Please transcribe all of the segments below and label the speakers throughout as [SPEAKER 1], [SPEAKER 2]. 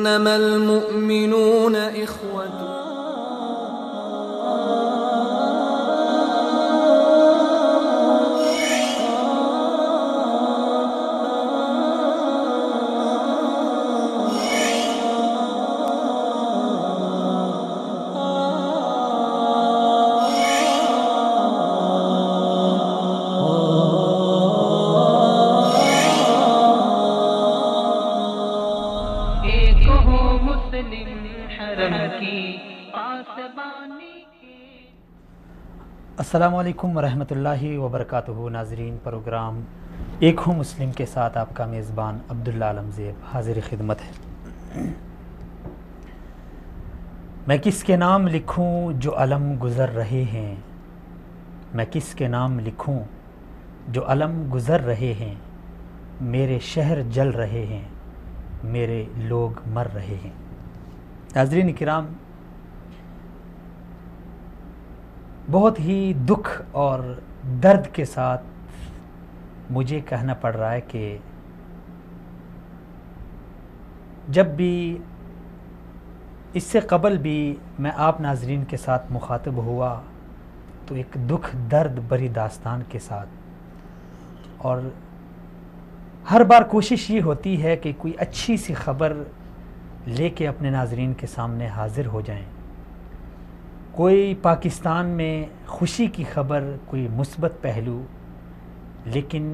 [SPEAKER 1] انما المؤمنون اخوة.
[SPEAKER 2] السلام علیکم ورحمۃ اللہ وبرکاتہ. ناظرین، پروگرام ایک ہوں مسلم کے ساتھ آپ کا میزبان عبداللہ عالمزیب حاضر خدمت ہے. میں کس کے نام لکھوں جو علم گزر رہے ہیں، میں کس کے نام لکھوں جو علم گزر رہے ہیں. میرے شہر جل رہے ہیں، میرے لوگ مر رہے ہیں. ناظرین کرام، بہت ہی دکھ اور درد کے ساتھ مجھے کہنا پڑ رہا ہے کہ جب بھی اس سے قبل بھی میں آپ ناظرین کے ساتھ مخاطب ہوا تو ایک دکھ درد بری داستان کے ساتھ، اور ہر بار کوشش یہ ہوتی ہے کہ کوئی اچھی سی خبر لے کے اپنے ناظرین کے سامنے حاضر ہو جائیں. کوئی پاکستان میں خوشی کی خبر، کوئی مثبت پہلو، لیکن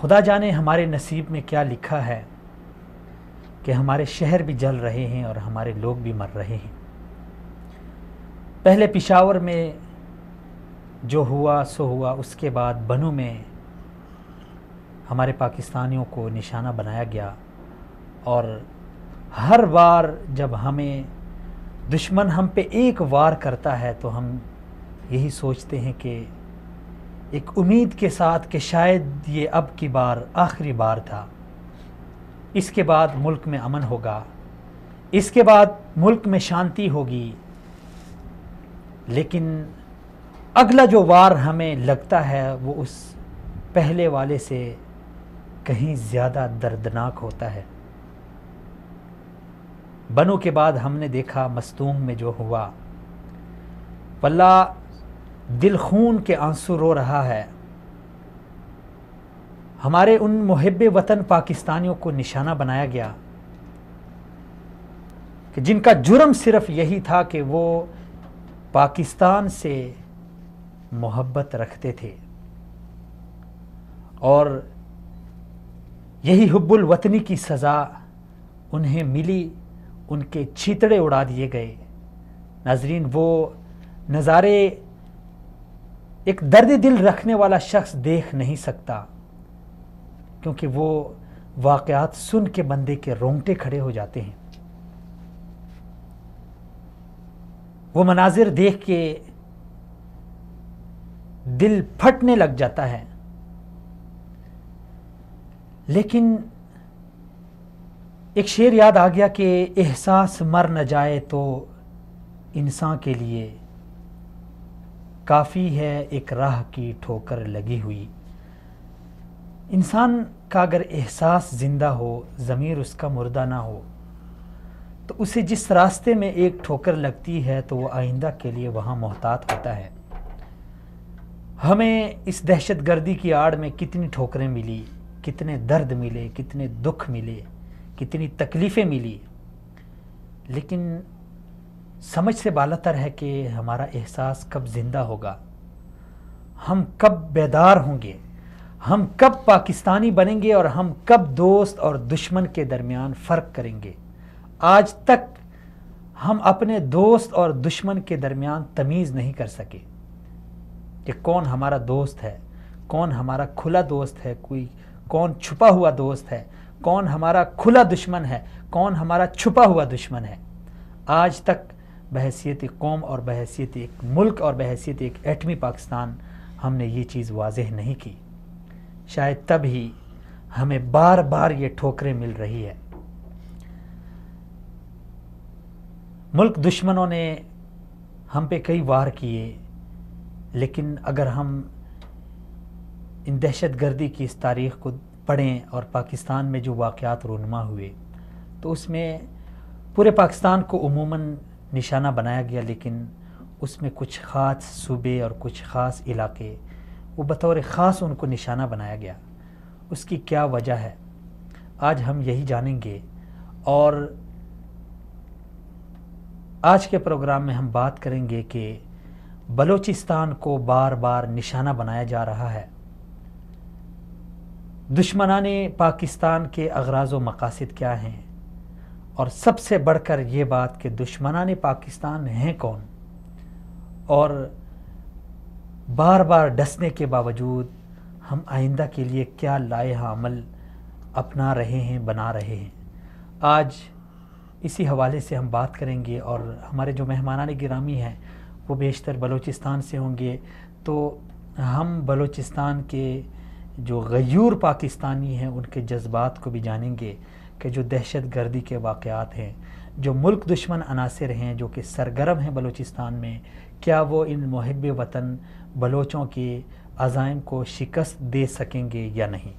[SPEAKER 2] خدا جانے ہمارے نصیب میں کیا لکھا ہے کہ ہمارے شہر بھی جل رہے ہیں اور ہمارے لوگ بھی مر رہے ہیں. پہلے پشاور میں جو ہوا سو ہوا، اس کے بعد بنوں میں ہمارے پاکستانیوں کو نشانہ بنایا گیا. اور ہر بار جب ہمیں دشمن ہم پہ ایک وار کرتا ہے تو ہم یہی سوچتے ہیں کہ ایک امید کے ساتھ کہ شاید یہ اب کی بار آخری بار تھا، اس کے بعد ملک میں امن ہوگا، اس کے بعد ملک میں شانتی ہوگی. لیکن اگلا جو وار ہمیں لگتا ہے وہ اس پہلے والے سے کہیں زیادہ دردناک ہوتا ہے. بنوں کے بعد ہم نے دیکھا مستونگ میں جو ہوا، واللہ دل خون کے آنسو رو رہا ہے. ہمارے ان محب وطن پاکستانیوں کو نشانہ بنایا گیا کہ جن کا جرم صرف یہی تھا کہ وہ پاکستان سے محبت رکھتے تھے، اور یہی حب الوطنی کی سزا انہیں ملی. ان کے چھیتڑے اڑا دیے گئے. ناظرین، وہ نظارے ایک درد دل رکھنے والا شخص دیکھ نہیں سکتا، کیونکہ وہ واقعات سن کے بندے کے رونگٹے کھڑے ہو جاتے ہیں. وہ مناظر دیکھ کے دل پھٹنے لگ جاتا ہے. لیکن ایک شعر یاد آ گیا کہ احساس مر نہ جائے تو انسان کے لیے کافی ہے ایک راہ کی ٹھوکر لگی ہوئی. انسان کا اگر احساس زندہ ہو، ضمیر اس کا مردہ نہ ہو، تو اسے جس راستے میں ایک ٹھوکر لگتی ہے تو وہ آئندہ کے لیے وہاں محتاط ہوتا ہے. ہمیں اس دہشت گردی کی آڑ میں کتنی ٹھوکریں ملی، کتنے درد ملے، کتنے دکھ ملے، کتنی تکلیفیں ملی، لیکن سمجھ سے بالاتر ہے کہ ہمارا احساس کب زندہ ہوگا، ہم کب بیدار ہوں گے، ہم کب پاکستانی بنیں گے، اور ہم کب دوست اور دشمن کے درمیان فرق کریں گے. آج تک ہم اپنے دوست اور دشمن کے درمیان تمیز نہیں کر سکے کہ کون ہمارا دوست ہے، کون ہمارا کھلا دوست ہے، کون چھپا ہوا دوست ہے، کون ہمارا کھلا دشمن ہے، کون ہمارا چھپا ہوا دشمن ہے. آج تک بحیثیت قوم اور بحیثیت ایک ملک اور بحیثیت ایک ایٹمی پاکستان ہم نے یہ چیز واضح نہیں کی. شاید تب ہی ہمیں بار بار یہ ٹھوکریں مل رہی ہے. ملک دشمنوں نے ہم پہ کئی وار کیے، لیکن اگر ہم ان دہشت گردی کی اس تاریخ کو پڑھیں اور پاکستان میں جو واقعات رونما ہوئے تو اس میں پورے پاکستان کو عموماً نشانہ بنایا گیا، لیکن اس میں کچھ خاص صوبے اور کچھ خاص علاقے وہ بطور خاص ان کو نشانہ بنایا گیا۔ اس کی کیا وجہ ہے آج ہم یہی جانیں گے، اور آج کے پروگرام میں ہم بات کریں گے کہ بلوچستان کو بار بار نشانہ بنایا جا رہا ہے۔ دشمنان پاکستان کے اغراض و مقاصد کیا ہیں، اور سب سے بڑھ کر یہ بات کہ دشمنان پاکستان ہیں کون، اور بار بار ڈسنے کے باوجود ہم آئندہ کے لیے کیا لائحہ عمل اپنا رہے ہیں، بنا رہے ہیں۔ آج اسی حوالے سے ہم بات کریں گے، اور ہمارے جو مہمانان گرامی ہیں وہ بیشتر بلوچستان سے ہوں گے، تو ہم بلوچستان کے جو غیور پاکستانی ہیں ان کے جذبات کو بھی جانیں گے کہ جو دہشت گردی کے واقعات ہیں، جو ملک دشمن عناصر ہیں جو کہ سرگرم ہیں بلوچستان میں، کیا وہ ان محب وطن بلوچوں کے عزائم کو شکست دے سکیں گے یا نہیں۔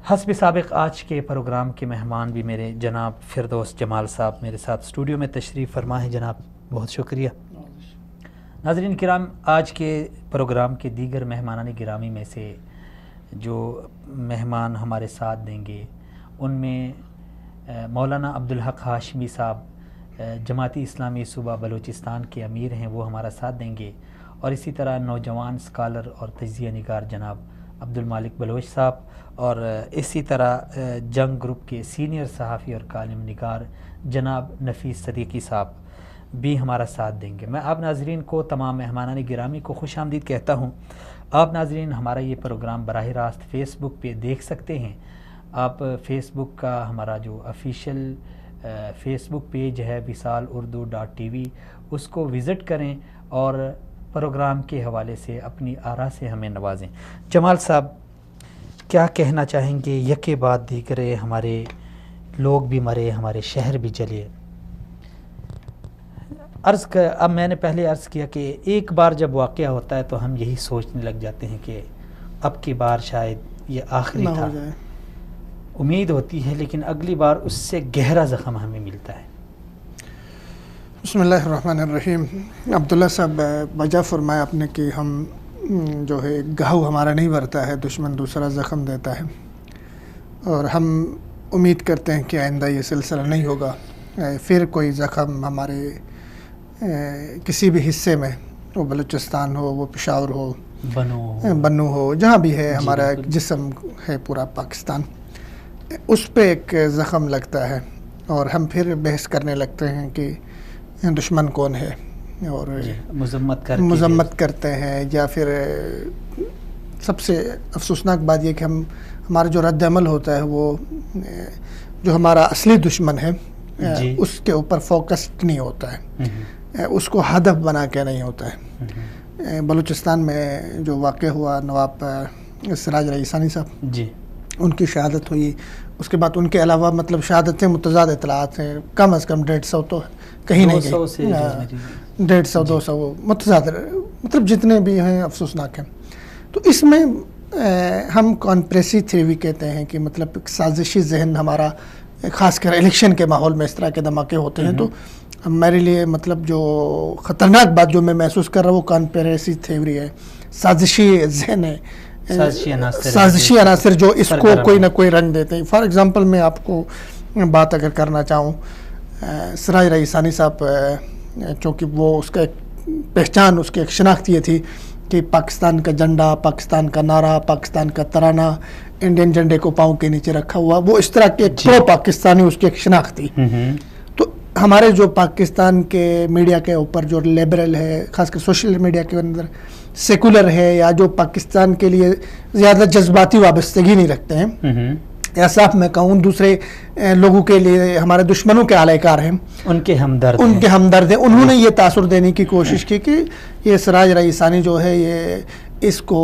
[SPEAKER 2] حسب سابق آج کے پروگرام کے مہمان بھی میرے جناب فردوس جمال صاحب میرے ساتھ اسٹوڈیو میں تشریف فرما ہے۔ جناب بہت شکریہ۔ ناظرین کرام، آج کے پروگرام کے دیگر مہمانان گرامی میں سے جو مہمان ہمارے ساتھ دیں گے ان میں مولانا عبدالحق ہاشمی صاحب جماعتی اسلامی صوبہ بلوچستان کے امیر ہیں، وہ ہمارا ساتھ دیں گے، اور اسی طرح نوجوان اسکالر اور تجزیہ نگار جناب عبدالمالک بلوچ صاحب، اور اسی طرح جنگ گروپ کے سینئر صحافی اور کالم نگار جناب نفیس صدیقی صاحب بھی ہمارا ساتھ دیں گے۔ میں آپ ناظرین کو، تمام مہمانان گرامی کو خوش آمدید کہتا ہوں۔ آپ ناظرین ہمارا یہ پروگرام براہ راست فیس بک پہ دیکھ سکتے ہیں۔ آپ فیس بک کا ہمارا جو آفیشیل فیس بک پیج ہے وصال.urdu.tv، اس کو وزٹ کریں اور پروگرام کے حوالے سے اپنی آراء سے ہمیں نوازیں۔ جمال صاحب کیا کہنا چاہیں گے؟ یکے بعد دیگرے ہمارے لوگ بھی مرے، ہمارے شہر بھی جلے۔ اب میں نے پہلے عرض کیا کہ ایک بار جب واقعہ ہوتا ہے تو ہم یہی سوچنے لگ جاتے ہیں کہ اب کی بار شاید یہ آخری تھا، امید ہوتی ہے، لیکن اگلی بار اس سے گہرا زخم ہمیں ملتا ہے۔
[SPEAKER 3] بسم اللہ الرحمن الرحیم۔ عبداللہ صاحب وجہ فرمایا آپ نے کہ ہم جو ہے گہو ہمارا نہیں بھرتا ہے، دشمن دوسرا زخم دیتا ہے، اور ہم امید کرتے ہیں کہ آئندہ یہ سلسلہ نہیں ہوگا، پھر کوئی زخم ہمارے کسی بھی حصے میں، وہ بلوچستان ہو، وہ پشاور ہو، بنو ہو، جہاں بھی ہے ہمارا جسم ہے پورا پاکستان، اس پہ ایک زخم لگتا ہے، اور ہم پھر بحث کرنے لگتے ہیں کہ دشمن کون ہے، اور مذمت کرتے ہیں، یا پھر سب سے افسوسناک بات یہ کہ ہمارا جو رد عمل ہوتا ہے وہ جو ہمارا اصلی دشمن ہے اس کے اوپر فوکسڈ نہیں ہوتا ہے، اس کو ہدف بنا کے نہیں ہوتا ہے۔ بلوچستان میں جو واقع ہوا، نواب سراج رئیسانی صاحب
[SPEAKER 2] جی
[SPEAKER 3] ان کی شہادت ہوئی، اس کے بعد ان کے علاوہ مطلب شہادتیں متضاد اطلاعات ہیں، کم از کم 150 تو کہیں نہیں گئی، 150 200 متضاد، مطلب جتنے بھی ہیں افسوسناک ہیں۔ تو اس میں ہم کانسپریسی تھیوری کہتے ہیں کہ مطلب سازشی ذہن ہمارا، خاص کر الیکشن کے ماحول میں اس طرح کے دھماکے ہوتے ہیں، تو میرے لیے مطلب جو خطرناک بات جو میں محسوس کر رہا ہوں وہ کانسپریسی تھیوری ہے، سازشی ذہن ہے، سازشی عناصر جو اس کو کوئی نہ کوئی رنگ دیتے ہیں۔ فار ایگزامپل میں آپ کو بات اگر کرنا چاہوں، سراج رئیسانی صاحب چونکہ وہ اس کا ایک پہچان، اس کی ایک شناخت یہ تھی کہ پاکستان کا جھنڈا، پاکستان کا نعرہ، پاکستان کا ترانہ، انڈین جھنڈے کو پاؤں کے نیچے رکھا ہوا، وہ اس طرح کے پرو پاکستانی اس کی ایک شناخت تھی۔ تو ہمارے جو پاکستان کے میڈیا کے اوپر جو لیبرل ہے، خاص کر سوشل میڈیا کے اندر سیکولر ہے، یا جو پاکستان کے لیے زیادہ جذباتی وابستگی نہیں رکھتے ہیں، یا صاحب میں کہوں دوسرے لوگوں کے لیے ہمارے دشمنوں کے اعلی کار ہیں، ان کے ہمدرد ہیں، انہوں نے یہ تاثر دینے کی کوشش کی کہ یہ سراج رئیسانی جو ہے یہ اس کو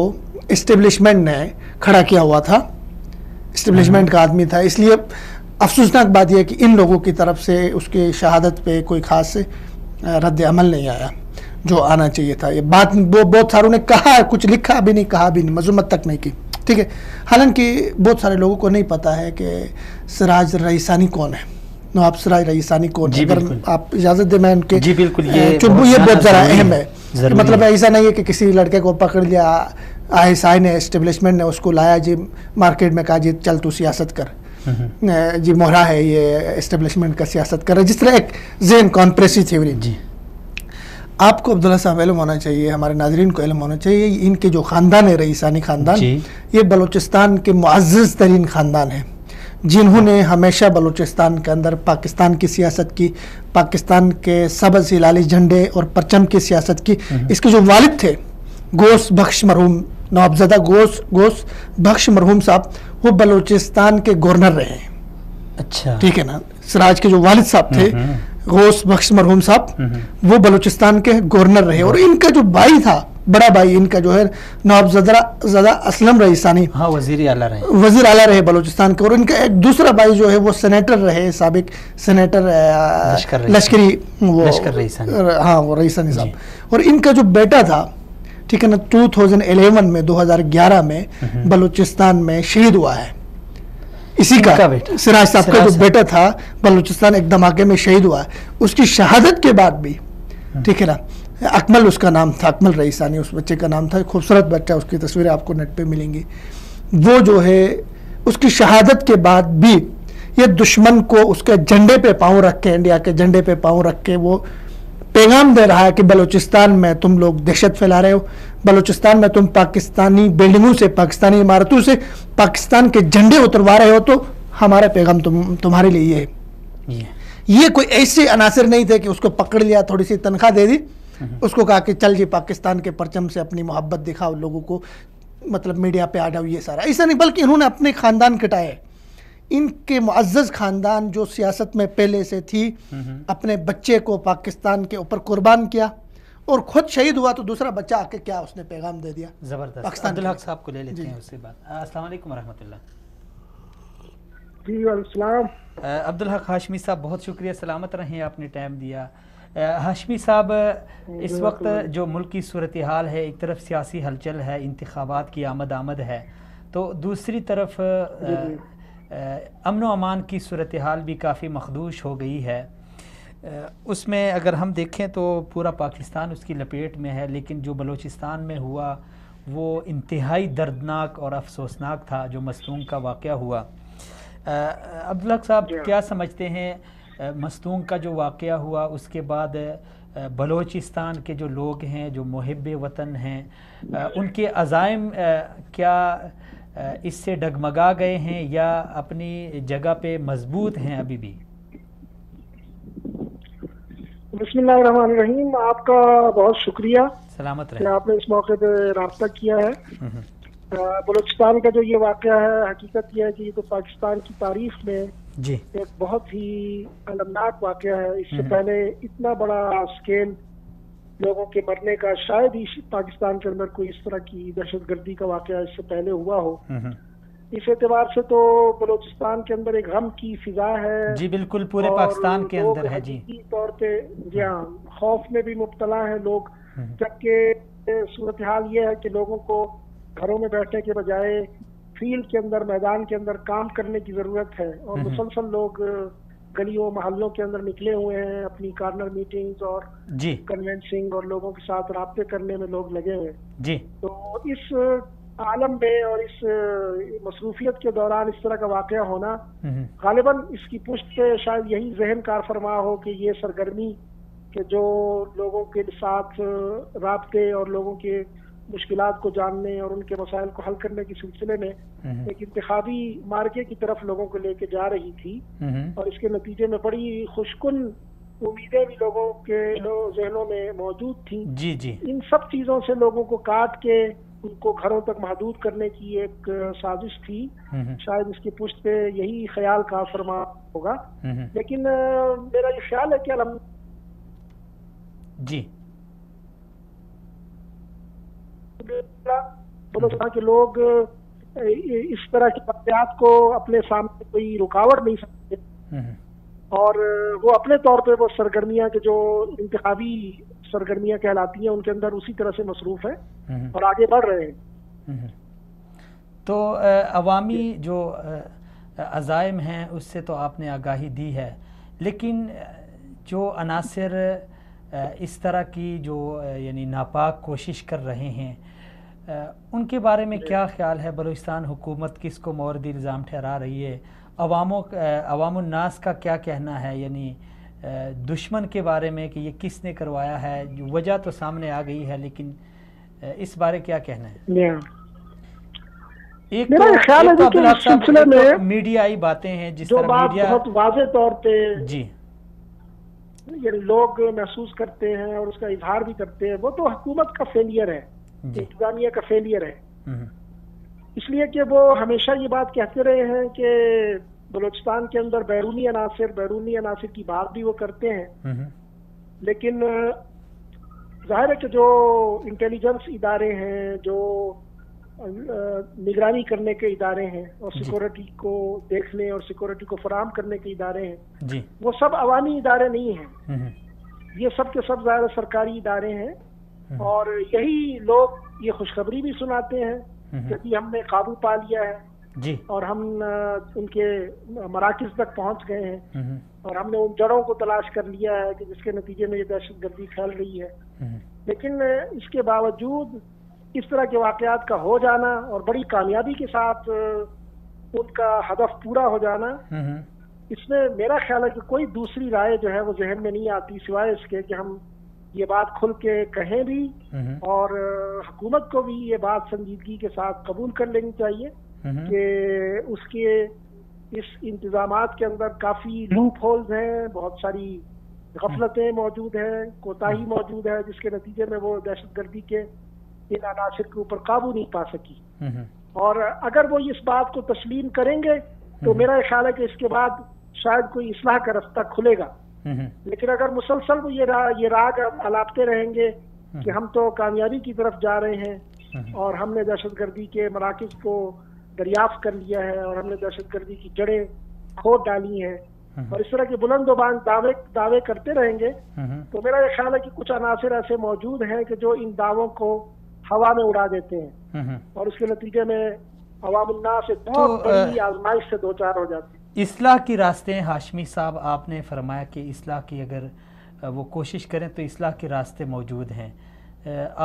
[SPEAKER 3] اسٹیبلشمنٹ نے کھڑا کیا ہوا تھا، اسٹیبلشمنٹ کا آدمی تھا، اس لیے افسوسناک بات یہ کہ ان لوگوں کی طرف سے اس کی شہادت پہ کوئی خاص رد عمل نہیں آیا جو آنا چاہیے تھا۔ یہ بات وہ بہت ساروں نے کہا، کچھ لکھا بھی نہیں، کہا بھی نہیں، مذمت تک نہیں کی۔ ٹھیک ہے. حالانکہ بہت سارے لوگوں کو نہیں پتا ہے کہ سراج رئیسانی کون ہے. نواب سراج رئیسانی کون ہے؟ اگر آپ اجازت دیں میں ان کے یہ بہت ذرا اہم ہے. مطلب ایسا نہیں ہے کہ کسی لڑکے کو پکڑ لیا ISI نے اسٹیبلشمنٹ نے اس کو لایا جی مارکیٹ میں کہا جی چل تو سیاست کر جی مہرا ہے یہ اسٹیبلشمنٹ کا سیاست کر رہا ہے. جس طرح ایک ذہن کانسپریسی تھیوری. آپ کو عبداللہ صاحب علم ہونا چاہیے, ہمارے ناظرین کو علم ہونا چاہیے, ان کے جو خاندان ہے رئیسانی خاندان یہ بلوچستان کے معزز ترین خاندان ہے جنہوں نے ہمیشہ بلوچستان کے اندر پاکستان کی سیاست کی, پاکستان کے سبز ہلالی جھنڈے اور پرچم کی سیاست کی. اس کے جو والد تھے گوس بخش مرحوم, نوابزدہ گوس بخش مرحوم صاحب, وہ بلوچستان کے گورنر رہے ہیں. اچھا ٹھیک ہے نا. سراج کے جو والد صاحب تھے غوث بخش مرحوم صاحب, وہ بلوچستان کے گورنر رہے. اور ان کا جو بھائی تھا, بڑا بھائی ان کا جو ہے نوابزدہ اسلم رئیسانی, وزیر اعلیٰ رہے بلوچستان کے. اور ان کا ایک دوسرا بھائی جو ہے وہ سینیٹر رہے, سابق سینیٹر لشکری, وہ رئیسانی صاحب. اور ان کا جو بیٹا تھا ٹھیک ہے نا 2011 میں 2011 میں بلوچستان میں شہید ہوا ہے. اسی کا سراج صاحب کا جو بیٹا تھا بلوچستان ایک دھماکے میں شہید ہوا ہے. اس کی شہادت کے بعد بھی ٹھیک ہے نا, اکمل اس کا نام تھا, اکمل رئیسانی اس بچے کا نام تھا. خوبصورت بچہ, اس کی تصویریں آپ کو نیٹ پہ ملیں گی. وہ جو ہے اس کی شہادت کے بعد بھی یہ دشمن کو اس کے جھنڈے پہ پاؤں رکھ کے, انڈیا کے جھنڈے پہ پاؤں رکھ کے وہ پیغام دے رہا ہے کہ بلوچستان میں تم لوگ دہشت پھیلا رہے ہو, بلوچستان میں تم پاکستانی بلڈنگوں سے, پاکستانی عمارتوں سے پاکستان کے جھنڈے اتروا رہے ہو, تو ہمارا پیغام تمہارے لیے یہ ہے. یہ کوئی ایسے عناصر نہیں تھے کہ اس کو پکڑ لیا, تھوڑی سی تنخواہ دے دی, اس کو کہا کہ چل جی پاکستان کے پرچم سے اپنی محبت دکھاؤ لوگوں کو, مطلب میڈیا پہ آ جاؤ, یہ سارا ایسا نہیں. بلکہ انہوں نے اپنے خاندان کٹائے. ان کے معزز خاندان جو سیاست میں پہلے سے تھی, اپنے بچے کو پاکستان کے اوپر قربان کیا اور خود شہید ہوا, تو دوسرا بچہ آ کے کیا اس نے پیغام دے دیا.
[SPEAKER 2] زبردست. عبدالحق صاحب کو لے لیتے ہیں اس سے بات. السلام علیکم ورحمۃ اللہ.
[SPEAKER 4] جی وعلیکم السلام.
[SPEAKER 2] عبدالحق ہاشمی صاحب بہت شکریہ, سلامت رہیں, آپ نے ٹائم دیا. ہاشمی صاحب, اس وقت جو ملک کی صورتحال ہے, ایک طرف سیاسی ہلچل ہے, انتخابات کی آمد ہے, تو دوسری طرف امن و امان کی صورتحال بھی کافی مخدوش ہو گئی ہے. اس میں اگر ہم دیکھیں تو پورا پاکستان اس کی لپیٹ میں ہے, لیکن جو بلوچستان میں ہوا وہ انتہائی دردناک اور افسوسناک تھا, جو مستونگ کا واقعہ ہوا. عبدالحق صاحب کیا سمجھتے ہیں مستونگ کا جو واقعہ ہوا, اس کے بعد بلوچستان کے جو لوگ ہیں, جو محب وطن ہیں, ان کے عزائم کیا اس سے ڈگمگا گئے ہیں یا اپنی جگہ پہ مضبوط ہیں ابھی بھی؟
[SPEAKER 4] بسم اللہ الرحمن الرحیم. آپ کا بہت شکریہ,
[SPEAKER 2] سلامت رہے,
[SPEAKER 4] کہ آپ نے اس موقع پہ رابطہ کیا ہے. بلوچستان کا جو یہ واقعہ ہے, حقیقت یہ ہے کہ یہ تو پاکستان کی تاریخ میں ایک بہت ہی المناک واقعہ ہے. اس سے پہلے اتنا بڑا اسکیل لوگوں کے مرنے کا شاید ہی پاکستان کے اندر کوئی اس طرح کی دہشت گردی کا واقعہ اس سے پہلے ہوا ہو. اس اعتبار سے تو بلوچستان کے اندر ایک غم کی فضا ہے.
[SPEAKER 2] جی بالکل, پورے پاکستان کے اندر ہے. جی
[SPEAKER 4] طور پہ جی ہاں, خوف میں بھی مبتلا ہیں لوگ, جبکہ صورتحال یہ ہے کہ لوگوں کو گھروں میں بیٹھنے کے بجائے فیلڈ کے اندر, میدان کے اندر کام کرنے کی ضرورت ہے. اور مسلسل لوگ گلیوں محلوں کے اندر نکلے ہوئے ہیں, اپنی کارنر میٹنگز اور کنونسنگ اور لوگوں کے ساتھ رابطے کرنے میں لوگ لگے ہوئے. تو اس عالم میں اور اس مصروفیت کے دوران اس طرح کا واقعہ ہونا, غالباً اس کی پشت پہ شاید یہی ذہن کار فرما ہو کہ یہ سرگرمی کہ جو لوگوں کے ساتھ رابطے اور لوگوں کے مشکلات کو جاننے اور ان کے مسائل کو حل کرنے کے سلسلے میں ایک انتخابی مارکے کی طرف لوگوں کو لے کے جا رہی تھی, اور اس کے نتیجے میں بڑی خوشکن امیدیں بھی لوگوں کے ذہنوں میں موجود تھیں. ان سب چیزوں سے لوگوں کو کاٹ کے ان کو گھروں تک محدود کرنے کی ایک سازش تھی. شاید اس کی پشت پہ یہی خیال کا فرما ہوگا. لیکن میرا یہ خیال ہے کہ بلوچستان کے لوگ اس طرح کی واقعات کو اپنے سامنے کوئی رکاوٹ نہیں سکتے, اور وہ اپنے طور پہ وہ سرگرمیاں کہ جو انتخابی سرگرمیاں کہلاتی ہیں ان کے اندر اسی طرح سے مصروف ہیں اور آگے بڑھ رہے ہیں.
[SPEAKER 2] تو عوامی جو عزائم ہیں اس سے تو آپ نے آگاہی دی ہے، لیکن جو عناصر اس طرح کی جو یعنی ناپاک کوشش کر رہے ہیں ان کے بارے میں کیا خیال ہے؟ بلوچستان حکومت کس کو مورد الزام ٹھہرا رہی ہے؟ عوام الناس کا کیا کہنا ہے؟ یعنی دشمن کے بارے میں کہ یہ کس نے کروایا ہے؟ وجہ تو سامنے آ گئی ہے، لیکن اس بارے کیا کہنا ہے؟ ایک تو میڈیائی باتیں ہیں جس طرح میڈیا
[SPEAKER 4] بہت واضح طور پہ
[SPEAKER 2] جی
[SPEAKER 4] یعنی لوگ محسوس کرتے ہیں اور اس کا اظہار بھی کرتے ہیں، وہ تو حکومت کا فیلئر ہے، انتظامیہ کا فیلئر ہے، اس لیے کہ وہ ہمیشہ یہ بات کہتے رہے ہیں کہ بلوچستان کے اندر بیرونی عناصر کی بات بھی وہ کرتے ہیں، لیکن ظاہر ہے کہ جو انٹیلیجنس ادارے ہیں، جو نگرانی کرنے کے ادارے ہیں اور سیکورٹی کو دیکھنے اور سیکورٹی کو فراہم کرنے کے ادارے ہیں، وہ سب عوامی ادارے نہیں ہیں، یہ سب کے سب ظاہر سرکاری ادارے ہیں، اور یہی لوگ یہ خوشخبری بھی سناتے ہیں کہ ہم نے قابو پا لیا ہے اور ہم ان کے مراکز تک پہنچ گئے ہیں اور ہم نے ان جڑوں کو تلاش کر لیا ہے کہ جس کے نتیجے میں یہ دہشت گردی پھیل رہی ہے، لیکن اس کے باوجود اس طرح کے واقعات کا ہو جانا اور بڑی کامیابی کے ساتھ ان کا ہدف پورا ہو جانا، اس میں میرا خیال ہے کہ کوئی دوسری رائے جو ہے وہ ذہن میں نہیں آتی سوائے اس کے کہ ہم یہ بات کھل کے کہیں بھی، اور حکومت کو بھی یہ بات سنجیدگی کے ساتھ قبول کر لینی چاہیے کہ اس کے اس انتظامات کے اندر کافی لوپ ہولز ہیں، بہت ساری غفلتیں موجود ہیں، کوتاہی موجود ہے، جس کے نتیجے میں وہ دہشت گردی کے ان عناصر کے اوپر قابو نہیں پا سکی، اور اگر وہ اس بات کو تسلیم کریں گے تو میرا خیال ہے کہ اس کے بعد شاید کوئی اصلاح کا رستہ کھلے گا، لیکن اگر مسلسل وہ یہ راگ الاپتے رہیں گے کہ ہم تو کامیابی کی طرف جا رہے ہیں اور ہم نے دہشت گردی کے مراکز کو دریافت کر لیا ہے اور ہم نے دہشت گردی کی جڑیں کھود ڈالی ہیں، اور اس طرح کے بلند و بانگ دعوے کرتے رہیں گے، تو میرا یہ خیال ہے کہ کچھ عناصر ایسے موجود ہیں کہ جو ان دعووں کو ہوا میں اڑا دیتے ہیں اور اس کے نتیجے میں عوام الناس بہت بڑی آزمائش سے دوچار ہو جاتے ہیں۔
[SPEAKER 2] اصلاح کی راستے ہاشمی صاحب، آپ نے فرمایا کہ اصلاح کی اگر وہ کوشش کریں تو اصلاح کے راستے موجود ہیں،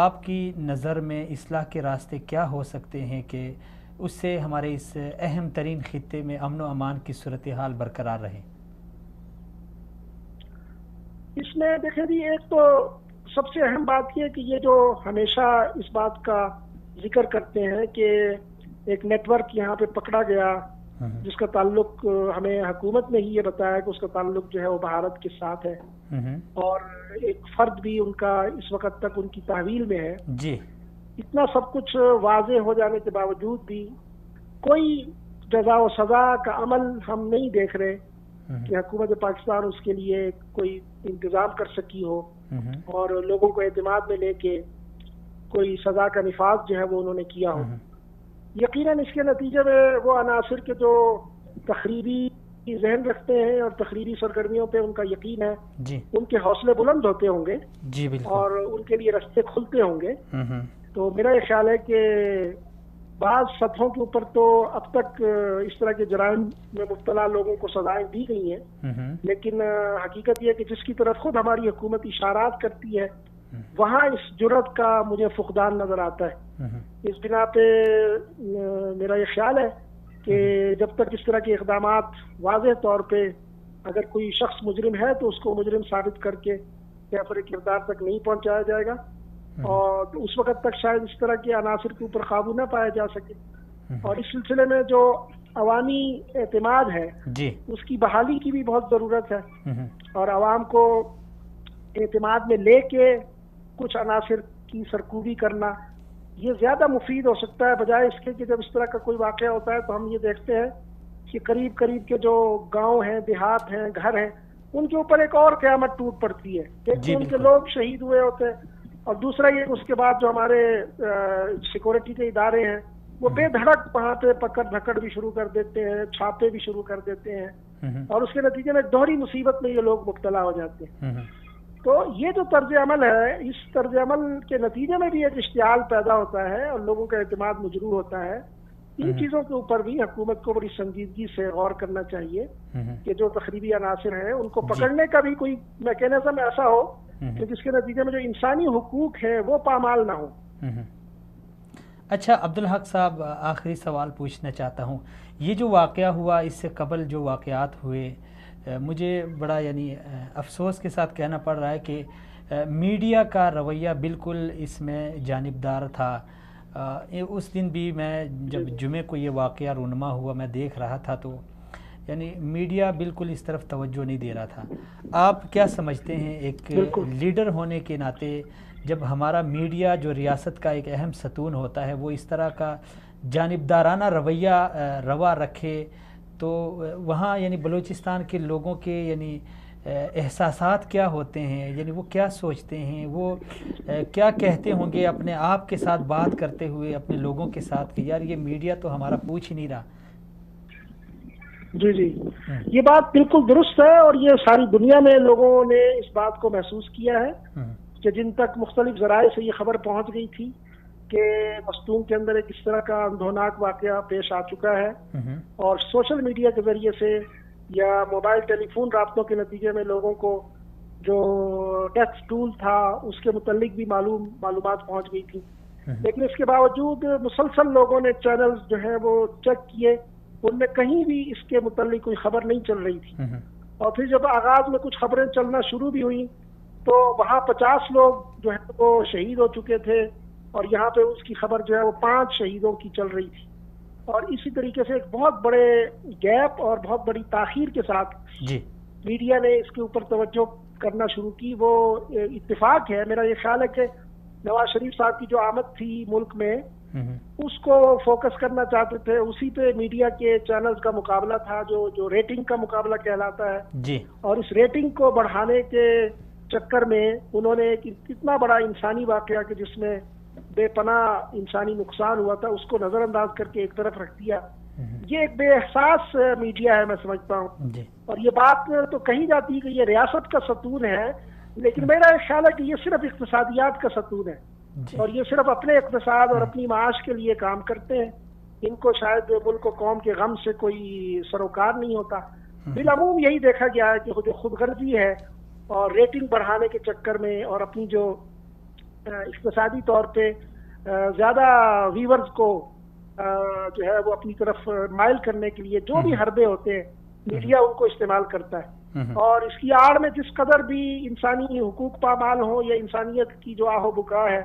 [SPEAKER 2] آپ کی نظر میں اصلاح کے راستے کیا ہو سکتے ہیں کہ اس سے ہمارے اس اہم ترین خطے میں امن و امان کی صورتحال برقرار رہے؟
[SPEAKER 4] اس میں دیکھیں جی، ایک تو سب سے اہم بات یہ کہ یہ جو ہمیشہ اس بات کا ذکر کرتے ہیں کہ ایک نیٹ ورک یہاں پہ پکڑا گیا جس کا تعلق ہمیں حکومت نے ہی یہ بتایا کہ اس کا تعلق جو ہے وہ بھارت کے ساتھ ہے، اور ایک فرد بھی ان کا اس وقت تک ان کی تحویل میں ہے
[SPEAKER 2] جی،
[SPEAKER 4] اتنا سب کچھ واضح ہو جانے کے باوجود بھی کوئی جزا و سزا کا عمل ہم نہیں دیکھ رہے کہ حکومت پاکستان اس کے لیے کوئی انتظام کر سکی ہو اور لوگوں کو اعتماد میں لے کے کوئی سزا کا نفاذ جو ہے وہ انہوں نے کیا ہو۔ یقیناً اس کے نتیجے میں وہ عناصر کے جو تخریبی ذہن رکھتے ہیں اور تخریبی سرگرمیوں پہ ان کا یقین ہے ان کے حوصلے بلند ہوتے ہوں گے اور ان کے لیے رستے کھلتے ہوں گے، تو میرا یہ خیال ہے کہ بعض سطحوں کے اوپر تو اب تک اس طرح کے جرائم میں مبتلا لوگوں کو سزائیں دی گئی ہیں، لیکن حقیقت یہ کہ جس کی طرف خود ہماری حکومت اشارات کرتی ہے وہاں اس جرأت کا مجھے فقدان نظر آتا ہے۔ اس بنا پہ میرا یہ خیال ہے کہ جب تک اس طرح کے اقدامات واضح طور پہ اگر کوئی شخص مجرم ہے تو اس کو مجرم ثابت کر کے کیفر کردار تک نہیں پہنچایا جائے گا، اور اس وقت تک شاید اس طرح کے عناصر کے اوپر قابو نہ پایا جا سکے، اور اس سلسلے میں جو عوامی اعتماد ہے اس کی بحالی کی بھی بہت ضرورت ہے، اور عوام کو اعتماد میں لے کے کچھ عناصر کی سرکوبی کرنا یہ زیادہ مفید ہو سکتا ہے بجائے اس کے کہ جب اس طرح کا کوئی واقعہ ہوتا ہے تو ہم یہ دیکھتے ہیں کہ قریب قریب کے جو گاؤں ہیں، دیہات ہیں، گھر ہیں، ان کے اوپر ایک اور قیامت ٹوٹ پڑتی ہے، ایک ان کے لوگ شہید ہوئے ہوتے ہیں، اور دوسرا یہ اس کے بعد جو ہمارے سیکورٹی کے ادارے ہیں وہ بے دھڑک وہاں پہ پکڑ دھکڑ بھی شروع کر دیتے ہیں، چھاپے بھی شروع کر دیتے ہیں، اور اس کے نتیجے میں دوہری مصیبت میں یہ لوگ مبتلا ہو جاتے ہیں۔ تو یہ جو طرز عمل ہے، اس طرز عمل کے نتیجے میں بھی ایک اشتعال پیدا ہوتا ہے اور لوگوں کا اعتماد مجروح ہوتا ہے، ان چیزوں کے اوپر بھی حکومت کو بڑی سنجیدگی سے غور کرنا چاہیے کہ جو تخریبی عناصر ہیں ان کو پکڑنے کا بھی کوئی میکینزم ایسا ہو کہ جس کے نتیجے میں جو انسانی حقوق ہیں وہ پامال نہ ہو.
[SPEAKER 2] اچھا عبدالحق صاحب، آخری سوال پوچھنا چاہتا ہوں. یہ جو واقعہ ہوا، اس سے قبل جو واقعات ہوئے، مجھے بڑا یعنی افسوس کے ساتھ کہنا پڑ رہا ہے کہ میڈیا کا رویہ بالکل اس میں جانبدار تھا. اس دن بھی میں جب جمعے کو یہ واقعہ رونما ہوا میں دیکھ رہا تھا تو یعنی میڈیا بالکل اس طرف توجہ نہیں دے رہا تھا. آپ کیا سمجھتے ہیں ایک لیڈر ہونے کے ناطے جب ہمارا میڈیا جو ریاست کا ایک اہم ستون ہوتا ہے وہ اس طرح کا جانبدارانہ رویہ روا رکھے تو وہاں یعنی بلوچستان کے لوگوں کے یعنی احساسات کیا ہوتے ہیں، یعنی وہ کیا سوچتے ہیں، وہ کیا کہتے ہوں گے اپنے آپ کے ساتھ بات کرتے ہوئے اپنے لوگوں کے ساتھ کہ یار یہ میڈیا تو ہمارا پوچھ ہی نہیں رہا.
[SPEAKER 4] جی یہ بات بالکل درست ہے، اور یہ ساری دنیا میں لوگوں نے اس بات کو محسوس کیا ہے کہ جن تک مختلف ذرائع سے یہ خبر پہنچ گئی تھی کہ مستونگ کے اندر ایک اس طرح کا اندھوناک واقعہ پیش آ چکا ہے، اور سوشل میڈیا کے ذریعے سے یا موبائل ٹیلی فون رابطوں کے نتیجے میں لوگوں کو جو ڈیتھ ٹول تھا اس کے متعلق بھی معلومات پہنچ گئی تھی. لیکن اس کے باوجود مسلسل لوگوں نے چینلز جو ہیں وہ چیک کیے، ان میں کہیں بھی اس کے متعلق کوئی خبر نہیں چل رہی تھی. اور پھر جب آغاز میں کچھ خبریں چلنا شروع بھی ہوئیں تو وہاں 50 لوگ جو ہے وہ شہید ہو چکے تھے، اور یہاں پہ اس کی خبر جو ہے وہ 5 شہیدوں کی چل رہی تھی. اور اسی طریقے سے ایک بہت بڑے گیپ اور بہت بڑی تاخیر کے ساتھ میڈیا نے اس کے اوپر توجہ کرنا شروع کی. وہ اتفاق ہے، میرا یہ خیال ہے کہ نواز شریف صاحب کی جو آمد تھی ملک میں اس کو فوکس کرنا چاہتے تھے، اسی پہ میڈیا کے چینلز کا مقابلہ تھا جو ریٹنگ کا مقابلہ کہلاتا ہے. اور اس ریٹنگ کو بڑھانے کے چکر میں انہوں نے کتنا بڑا انسانی واقعہ کہ جس میں بے پناہ انسانی نقصان ہوا تھا اس کو نظر انداز کر کے ایک طرف رکھ دیا. یہ ایک بے احساس میڈیا ہے میں سمجھتا ہوں. اور یہ بات تو کہی جاتی ہے کہ یہ ریاست کا ستون ہے، لیکن میرا خیال ہے کہ یہ صرف اقتصادیات کا ستون ہے، اور یہ صرف اپنے اقتصاد اور اپنی معاش کے لیے کام کرتے ہیں. ان کو شاید ملک و قوم کے غم سے کوئی سروکار نہیں ہوتا. بالعموم یہی دیکھا گیا ہے کہ جو خود غرضی ہے اور ریٹنگ بڑھانے کے چکر میں اور اپنی جو اقتصادی طور پہ زیادہ ویورز کو جو ہے وہ اپنی طرف مائل کرنے کے لیے جو بھی حربے ہوتے ہیں میڈیا ان کو استعمال کرتا ہے. اور اس کی آڑ میں جس قدر بھی انسانی حقوق پامال ہو یا انسانیت کی جو آہ و بکا ہے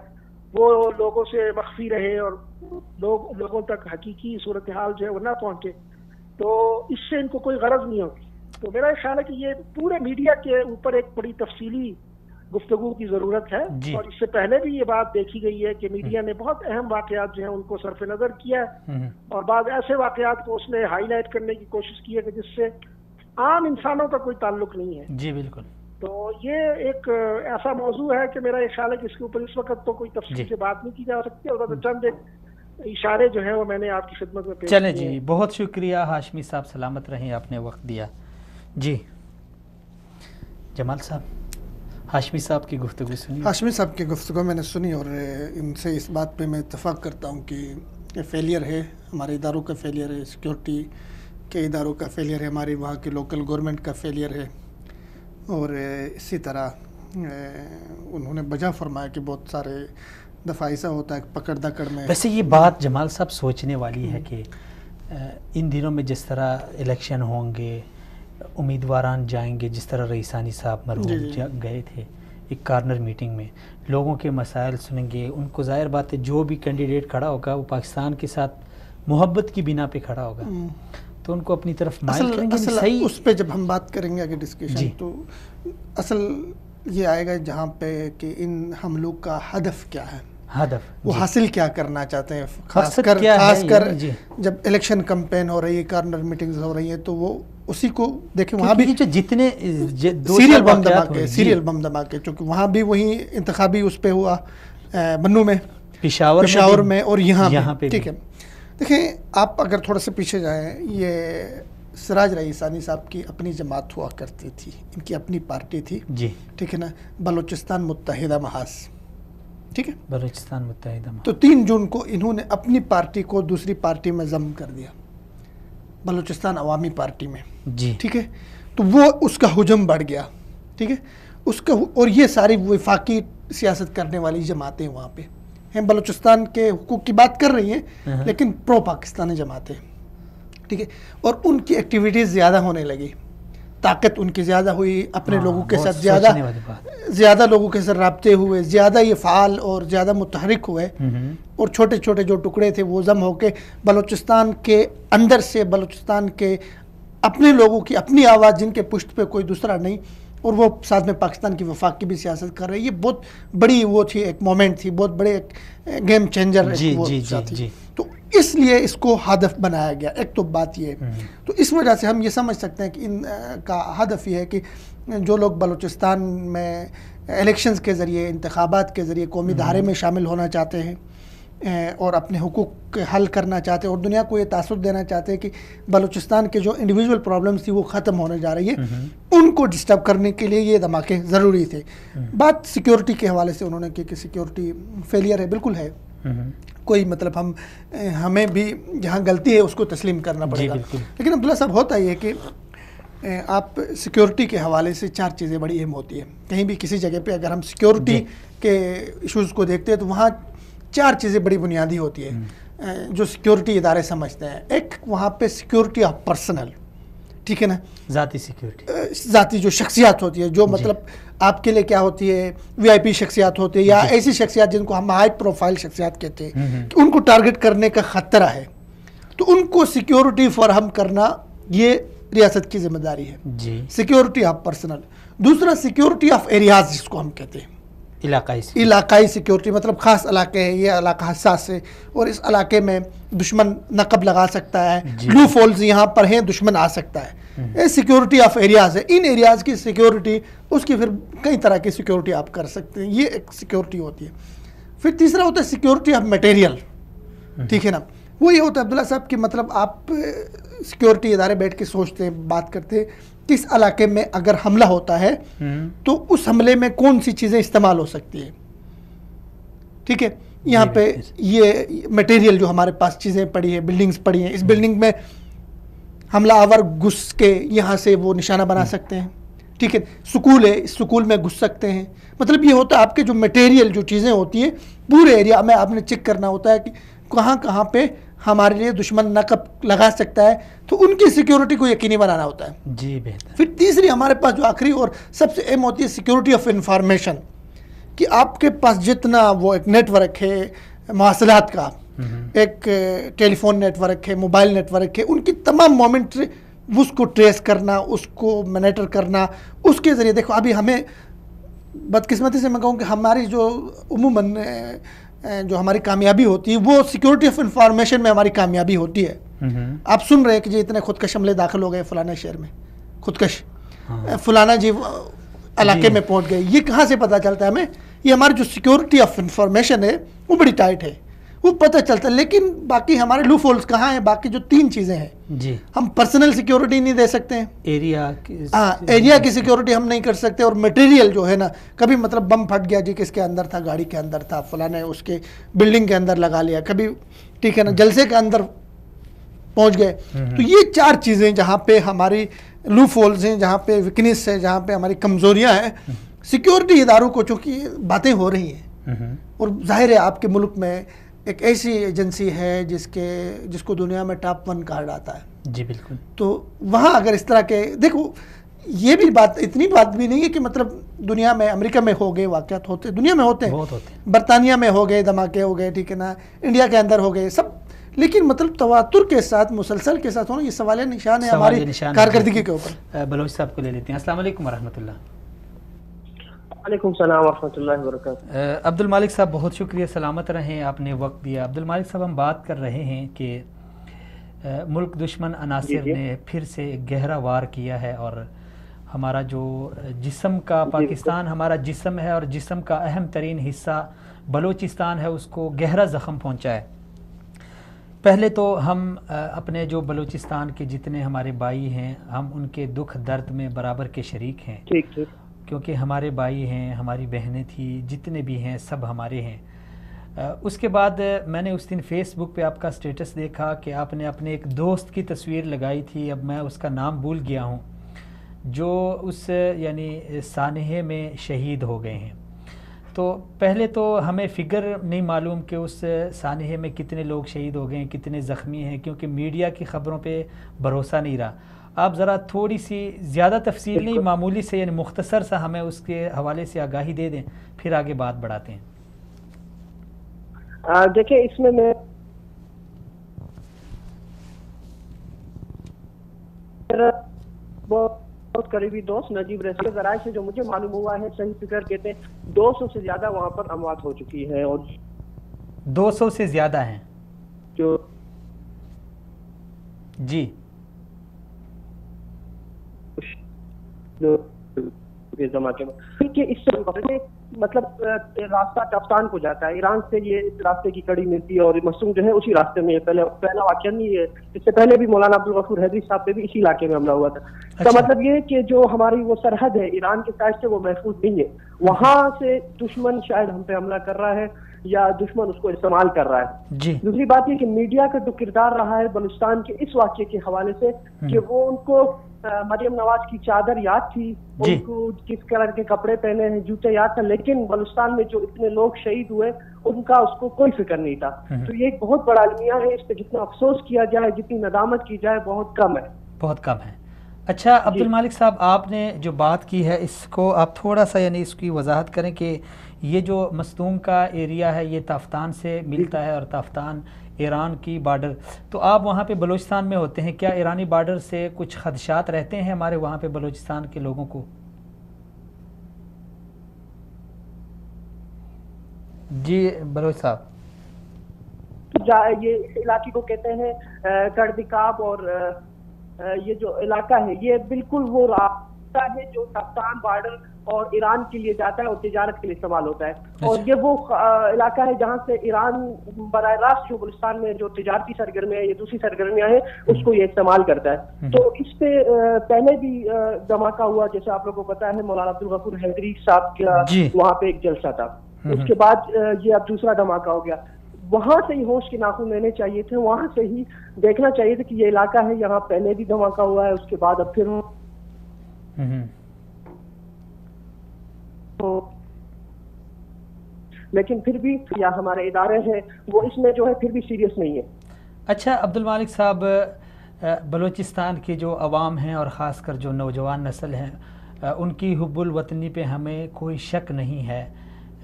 [SPEAKER 4] وہ لوگوں سے مخفی رہے اور لوگوں تک حقیقی صورتحال جو ہے وہ نہ پہنچے، تو اس سے ان کو کوئی غرض نہیں ہوتی. تو میرا خیال ہے کہ یہ پورے میڈیا کے اوپر ایک بڑی تفصیلی گفتگو کی ضرورت ہے. اور اس سے پہلے بھی یہ بات دیکھی گئی ہے کہ میڈیا نے بہت اہم واقعات جو ہیں ان کو صرف نظر کیا ہے، اور بعض ایسے واقعات کو اس نے ہائی لائٹ کرنے کی کوشش کی ہے کہ جس سے عام انسانوں کا کوئی تعلق نہیں ہے.
[SPEAKER 2] جی بالکل.
[SPEAKER 4] تو یہ ایک ایسا موضوع ہے کہ میرا یہ خیال ہے کہ اس کے اوپر اس وقت تو کوئی تفصیل سے بات نہیں کی جا سکتی. اور چند ایک اشارے جو ہیں وہ میں نے آپ کی خدمت میں پیش کیے.
[SPEAKER 2] چلیں جی، بہت شکریہ ہاشمی صاحب، سلامت رہیں، آپ نے وقت دیا. جی جمال صاحب، ہاشمی صاحب کی گفتگو سنی.
[SPEAKER 3] ہاشمی صاحب کی گفتگو میں نے سنی، اور ان سے اس بات پہ میں اتفاق کرتا ہوں کہ یہ فیلئر ہے، ہمارے اداروں کا فیلئر ہے، سیکورٹی کے اداروں کا فیلئر ہے، ہماری وہاں کے لوکل گورنمنٹ کا فیلئر ہے. اور اسی طرح انہوں نے بجا فرمایا کہ بہت سارے دفعہ ایسا ہوتا ہے پکڑ دکڑ میں.
[SPEAKER 2] ویسے یہ بات جمال صاحب سوچنے والی ہے کہ ان دنوں میں جس طرح الیکشن ہوں گے، امیدواران جائیں گے، جس طرح رئیسانی صاحب مرحوم گئے تھے ایک کارنر میٹنگ میں، لوگوں کے مسائل سنیں گے. ان کو ظاہر بات ہے جو بھی کینڈیڈیٹ کھڑا ہوگا وہ پاکستان کے ساتھ محبت کی بنا پہ کھڑا ہوگا، تو ان کو اپنی طرف مائل کریں گے.
[SPEAKER 3] صحیح اس پہ جب ہم بات کریں گے آگے ڈسکشن تو اصل یہ آئے گا جہاں پہ کہ ان حملوں کا ہدف کیا ہے، ہدف وہ حاصل کیا کرنا چاہتے ہیں. خاص کر جب الیکشن کمپین ہو رہی ہے، کارنر میٹنگز ہو رہی ہیں، تو وہ اسی کو دیکھیں. وہاں بھی
[SPEAKER 2] جتنے
[SPEAKER 3] سیریل بم دھماکے چونکہ وہاں بھی وہی انتخابی اس پہ ہوا، بنو میں، پشاور میں، اور یہاں پہ. ٹھیک ہے، دیکھیں آپ اگر تھوڑا سے پیچھے جائیں، یہ سراج رئیسانی صاحب کی اپنی جماعت ہوا کرتی تھی، ان کی اپنی پارٹی تھی. ٹھیک ہے نا، بلوچستان متحدہ محاذ. ٹھیک ہے،
[SPEAKER 2] بلوچستان متحدہ،
[SPEAKER 3] تو 3 جون کو انہوں نے اپنی پارٹی کو دوسری پارٹی میں ضم کر دیا، بلوچستان عوامی پارٹی میں،
[SPEAKER 2] جی
[SPEAKER 3] ٹھیک ہے، تو وہ اس کا حجم بڑھ گیا، ٹھیک ہے، اس کا، اور یہ ساری وفاقی سیاست کرنے والی جماعتیں وہاں پہ ہیں، بلوچستان کے حقوق کی بات کر رہی ہیں لیکن پرو پاکستانی جماعتیں، ٹھیک ہے، اور ان کی ایکٹیویٹیز زیادہ ہونے لگی، طاقت ان کی زیادہ ہوئی، اپنے لوگوں کے ساتھ زیادہ لوگوں کے ساتھ رابطے ہوئے، زیادہ یہ فعال اور زیادہ متحرک ہوئے، اور چھوٹے چھوٹے جو ٹکڑے تھے وہ ضم ہو کے بلوچستان کے اندر سے، بلوچستان کے اپنے لوگوں کی اپنی آواز جن کے پشت پہ کوئی دوسرا نہیں، اور وہ ساتھ میں پاکستان کی وفاق کی بھی سیاست کر رہے ہیں، یہ بہت بڑی وہ تھی، ایک مومنٹ تھی، بہت بڑے ایک گیم چینجر تھی، تو اس لیے اس کو ہدف بنایا گیا، ایک تو بات یہ ہے، تو اس وجہ سے ہم یہ سمجھ سکتے ہیں کہ ان کا ہدف یہ ہے کہ جو لوگ بلوچستان میں الیکشنز کے ذریعے، انتخابات کے ذریعے قومی دھارے میں شامل ہونا چاہتے ہیں اور اپنے حقوق حل کرنا چاہتے ہیں، اور دنیا کو یہ تاثر دینا چاہتے ہیں کہ بلوچستان کے جو انڈیویجول پرابلمز تھی وہ ختم ہونے جا رہی ہے، ان کو ڈسٹرب کرنے کے لیے یہ دھماکے ضروری تھے۔ بات سیکیورٹی کے حوالے سے انہوں نے کی کہ سیکیورٹی فیلئر ہے، بالکل ہے، کوئی مطلب ہمیں بھی جہاں غلطی ہے اس کو تسلیم کرنا پڑے گا، لیکن عبداللہ صاحب ہوتا یہ ہے کہ آپ سیکیورٹی کے حوالے سے 4 چیزیں بڑی اہم ہوتی ہیں، کہیں بھی کسی جگہ پہ اگر ہم سیکیورٹی کے ایشوز کو دیکھتے ہیں تو وہاں 4 چیزیں بڑی بنیادی ہوتی ہیں جو سیکیورٹی ادارے سمجھتے ہیں۔ ایک وہاں پہ سیکیورٹی آف پرسنل، ٹھیک ہے نا،
[SPEAKER 2] ذاتی سیکیورٹی،
[SPEAKER 3] ذاتی جو شخصیات ہوتی ہے، جو مطلب آپ کے لیے کیا ہوتی ہے، وی آئی پی شخصیات ہوتی ہے یا ایسی شخصیات جن کو ہم ہائی پروفائل شخصیات کہتے ہیں کہ ان کو ٹارگٹ کرنے کا خطرہ ہے، تو ان کو سیکیورٹی فراہم کرنا یہ ریاست کی ذمہ داری ہے، سیکیورٹی آف پرسنل۔ دوسرا سیکیورٹی آف ایریاز جس کو ہم کہتے ہیں، علاقائی سیکیورٹی، مطلب خاص علاقے ہیں، یہ علاقہ حساس ہے اور اس علاقے میں دشمن نقب لگا سکتا ہے، لو فولز یہاں پر ہیں، دشمن آ سکتا ہے، یہ سیکیورٹی آف ایریاز ہے۔ ان ایریاز کی سیکیورٹی، اس کی پھر کئی طرح کی سیکیورٹی آپ کر سکتے ہیں، یہ ایک سیکیورٹی ہوتی ہے۔ پھر تیسرا ہوتا ہے سیکیورٹی آف میٹیریل، ٹھیک ہے نا، وہ یہ ہوتا ہے عبداللہ صاحب کہ مطلب آپ سیکیورٹی ادارے بیٹھ کے سوچتے ہیں، بات کرتے ہیں کہ اس علاقے میں اگر حملہ ہوتا ہے تو اس حملے میں کون سی چیزیں استعمال ہو سکتی ہیں، ٹھیک ہے، یہاں پہ یہ میٹیریل جو ہمارے پاس چیزیں پڑی ہیں، بلڈنگز پڑی ہیں، اس بلڈنگ میں حملہ آور گھس کے یہاں سے وہ نشانہ بنا سکتے ہیں، ٹھیک ہے، سکول ہے، اس سکول میں گھس سکتے ہیں، مطلب یہ ہوتا ہے آپ کے جو میٹیریل جو چیزیں ہوتی ہیں پورے ایریا میں آپ نے چیک کرنا ہوتا ہے کہ کہاں کہاں پہ ہمارے لیے دشمن نقب لگا سکتا ہے، تو ان کی سیکیورٹی کو یقینی بنانا ہوتا ہے۔
[SPEAKER 2] جی بہتر۔
[SPEAKER 3] پھر تیسری ہمارے پاس جو آخری اور سب سے اہم ہوتی ہے سیکیورٹی آف انفارمیشن، کہ آپ کے پاس جتنا وہ ایک نیٹ ورک ہے مواصلات کا، ایک ٹیلی فون نیٹ ورک ہے، موبائل نیٹ ورک ہے، ان کی تمام مومنٹ اس کو ٹریس کرنا، اس کو مانیٹر کرنا، اس کے ذریعے دیکھو ابھی ہمیں بدقسمتی سے میں کہوں کہ ہماری جو عموماً جو ہماری کامیابی ہوتی ہے وہ سیکیورٹی آف انفارمیشن میں ہماری کامیابی ہوتی ہے۔ آپ سن رہے ہیں کہ جی اتنے خودکش حملے داخل ہو گئے فلانا شہر میں، خودکش فلانا جی علاقے میں پہنچ گئے، یہ کہاں سے پتہ چلتا ہے ہمیں؟ یہ ہماری جو سیکیورٹی آف انفارمیشن ہے وہ بڑی ٹائٹ ہے، وہ پتہ چلتا ہے، لیکن باقی ہمارے لو فولز کہاں ہیں؟ باقی جو 3 چیزیں ہیں،
[SPEAKER 2] جی
[SPEAKER 3] ہم پرسنل سیکیورٹی نہیں دے سکتے ہیں، ایریا کی سیکیورٹی ہم نہیں کر سکتے، اور میٹیریل جو ہے نا، کبھی مطلب بم پھٹ گیا جی کس کے اندر تھا، گاڑی کے اندر تھا، فلاں نے اس کے بلڈنگ کے اندر لگا لیا، کبھی ٹھیک ہے نا جلسے کے اندر پہنچ گئے، تو یہ 4 چیزیں جہاں پہ ہماری لو فولز ہیں، جہاں پہ ویکنیس ہے، جہاں پہ ہماری کمزوریاں ہیں، سیکیورٹی اداروں کو چونکہ باتیں ہو رہی ہیں، اور ظاہر ہے آپ کے ملک میں ایک ایسی ایجنسی ہے جس کو دنیا میں ٹاپ 1 کہا جاتا ہے،
[SPEAKER 2] جی بالکل،
[SPEAKER 3] تو وہاں اگر اس طرح کے دیکھو، یہ بھی بات اتنی بات بھی نہیں ہے کہ مطلب دنیا میں امریکہ میں ہو گئے واقعات ہوتے، دنیا میں ہوتے ہیں، برطانیہ میں ہو گئے دھماکے ہو گئے، ٹھیک ہے نا، انڈیا کے اندر ہو گئے سب، لیکن مطلب تواتر کے ساتھ مسلسل کے ساتھ ہونا یہ سوال نشان ہے ہماری کارکردگی کے اوپر۔
[SPEAKER 2] بلوچ صاحب کو لے لیتے ہیں۔ السلام علیکم ورحمۃ اللہ۔
[SPEAKER 5] وعلیکم السلام ورحمۃ اللہ وبرکاتہ۔
[SPEAKER 2] عبد المالک صاحب بہت شکریہ، سلامت رہیں، آپ نے وقت دیا۔ عبد المالک صاحب ہم بات کر رہے ہیں کہ ملک دشمن عناصر نے پھر سے ایک گہرا وار کیا ہے، اور ہمارا جو جسم کا پاکستان ہمارا جسم ہے، اور جسم کا اہم ترین حصہ بلوچستان ہے، اس کو گہرا زخم پہنچا ہے۔ پہلے تو ہم اپنے جو بلوچستان کے جتنے ہمارے بھائی ہیں، ہم ان کے دکھ درد میں برابر کے شریک ہیں، کیونکہ ہمارے بھائی ہیں، ہماری بہنیں تھیں، جتنے بھی ہیں سب ہمارے ہیں۔ اس کے بعد میں نے اس دن فیس بک پہ آپ کا سٹیٹس دیکھا کہ آپ نے اپنے ایک دوست کی تصویر لگائی تھی، اب میں اس کا نام بھول گیا ہوں، جو اس یعنی سانحے میں شہید ہو گئے ہیں. تو پہلے تو ہمیں فگر نہیں معلوم کہ اس سانحے میں کتنے لوگ شہید ہو گئے ہیں، کتنے زخمی ہیں، کیونکہ میڈیا کی خبروں پہ بھروسہ نہیں رہا. آپ ذرا تھوڑی سی زیادہ تفصیل نہیں، معمولی سے یعنی مختصر سا ہمیں اس کے حوالے سے آگاہی دے دیں، پھر آگے بات بڑھاتے ہیں.
[SPEAKER 5] دیکھیں اس میں بہت قریبی دوست نجیب رسول کے ذرائع سے جو مجھے معلوم ہوا ہے، صحیح فکر کہتے ہیں 200 سے زیادہ وہاں پر اموات ہو چکی ہے، اور
[SPEAKER 2] 200 سے زیادہ ہیں
[SPEAKER 5] جو
[SPEAKER 2] جی
[SPEAKER 5] دھماکے میں کہ اس سے مطلب راستہ ٹفتان کو جاتا ہے، ایران سے یہ راستے کی کڑی ملتی ہے، اور مسوم جو ہے اسی راستے میں. پہلا واقعہ نہیں ہے، اس سے پہلے بھی مولانا عبدالغفور حیدری صاحب پہ بھی اسی علاقے میں حملہ ہوا تھا. تو مطلب یہ کہ جو ہماری وہ سرحد ہے ایران کے سائڈ سے وہ محفوظ نہیں ہے، وہاں سے دشمن شاید ہم پہ حملہ کر رہا ہے یا دشمن اس کو استعمال کر رہا ہے.
[SPEAKER 2] جی. دوسری
[SPEAKER 5] بات یہ کہ میڈیا کا جو کردار رہا ہے بلوچستان کے اس واقعے کے حوالے سے کہ وہ ان کو مریم نواز کی چادر یاد تھی، ان کو کس کلر کے کپڑے پہنے ہیں، جوتے یاد تھا، لیکن بلوچستان میں جو اتنے لوگ شہید ہوئے ان کا اس کو کوئی فکر نہیں تھا. تو یہ ایک بہت بڑا المیہ ہے، اس پہ جتنا افسوس کیا جائے، جتنی ندامت کی جائے بہت کم ہے،
[SPEAKER 2] بہت کم ہے. اچھا عبد المالک صاحب، آپ نے جو بات کی ہے اس کو آپ تھوڑا سا یعنی اس کی وضاحت کریں کہ یہ جو مستونگ کا ایریا ہے یہ تافتان سے ملتا ہے اور تافتان ایران کی بارڈر، تو آپ وہاں پہ بلوچستان میں ہوتے ہیں، کیا ایرانی بارڈر سے کچھ خدشات رہتے ہیں ہمارے وہاں پہ بلوچستان کے لوگوں کو؟ جی بلوچ صاحب.
[SPEAKER 5] یہ اس علاقے کو کہتے ہیں کردکاب، اور یہ جو علاقہ ہے یہ بالکل وہ راستہ ہے جو تافتان بارڈر اور ایران کے لیے جاتا ہے اور تجارت کے لیے استعمال ہوتا ہے. اور یہ وہ علاقہ ہے جہاں سے ایران براہ راست جو بلوچستان میں جو تجارتی سرگرمیاں یا دوسری سرگرمیاں ہیں اس کو یہ استعمال کرتا ہے. تو اس پہ پہلے بھی دھماکہ ہوا، جیسے آپ لوگوں کو پتا ہے مولانا عبدالغفور حیدری صاحب کا وہاں پہ ایک جلسہ تھا، اس کے بعد یہ اب دوسرا دھماکہ ہو گیا. وہاں سے ہی ہوش کے ناخن لینے چاہیے تھے، وہاں سے ہی دیکھنا چاہیے تھا کہ یہ علاقہ ہے یہاں پہلے بھی دھماکہ ہوا ہے، اس کے بعد اب پھر لیکن پھر بھی یا ہمارے ادارے ہیں وہ اس میں جو ہے پھر بھی سیریس نہیں ہے.
[SPEAKER 2] اچھا عبد المالک صاحب، بلوچستان کے جو عوام ہیں اور خاص کر جو نوجوان نسل ہیں ان کی حب الوطنی پہ ہمیں کوئی شک نہیں ہے،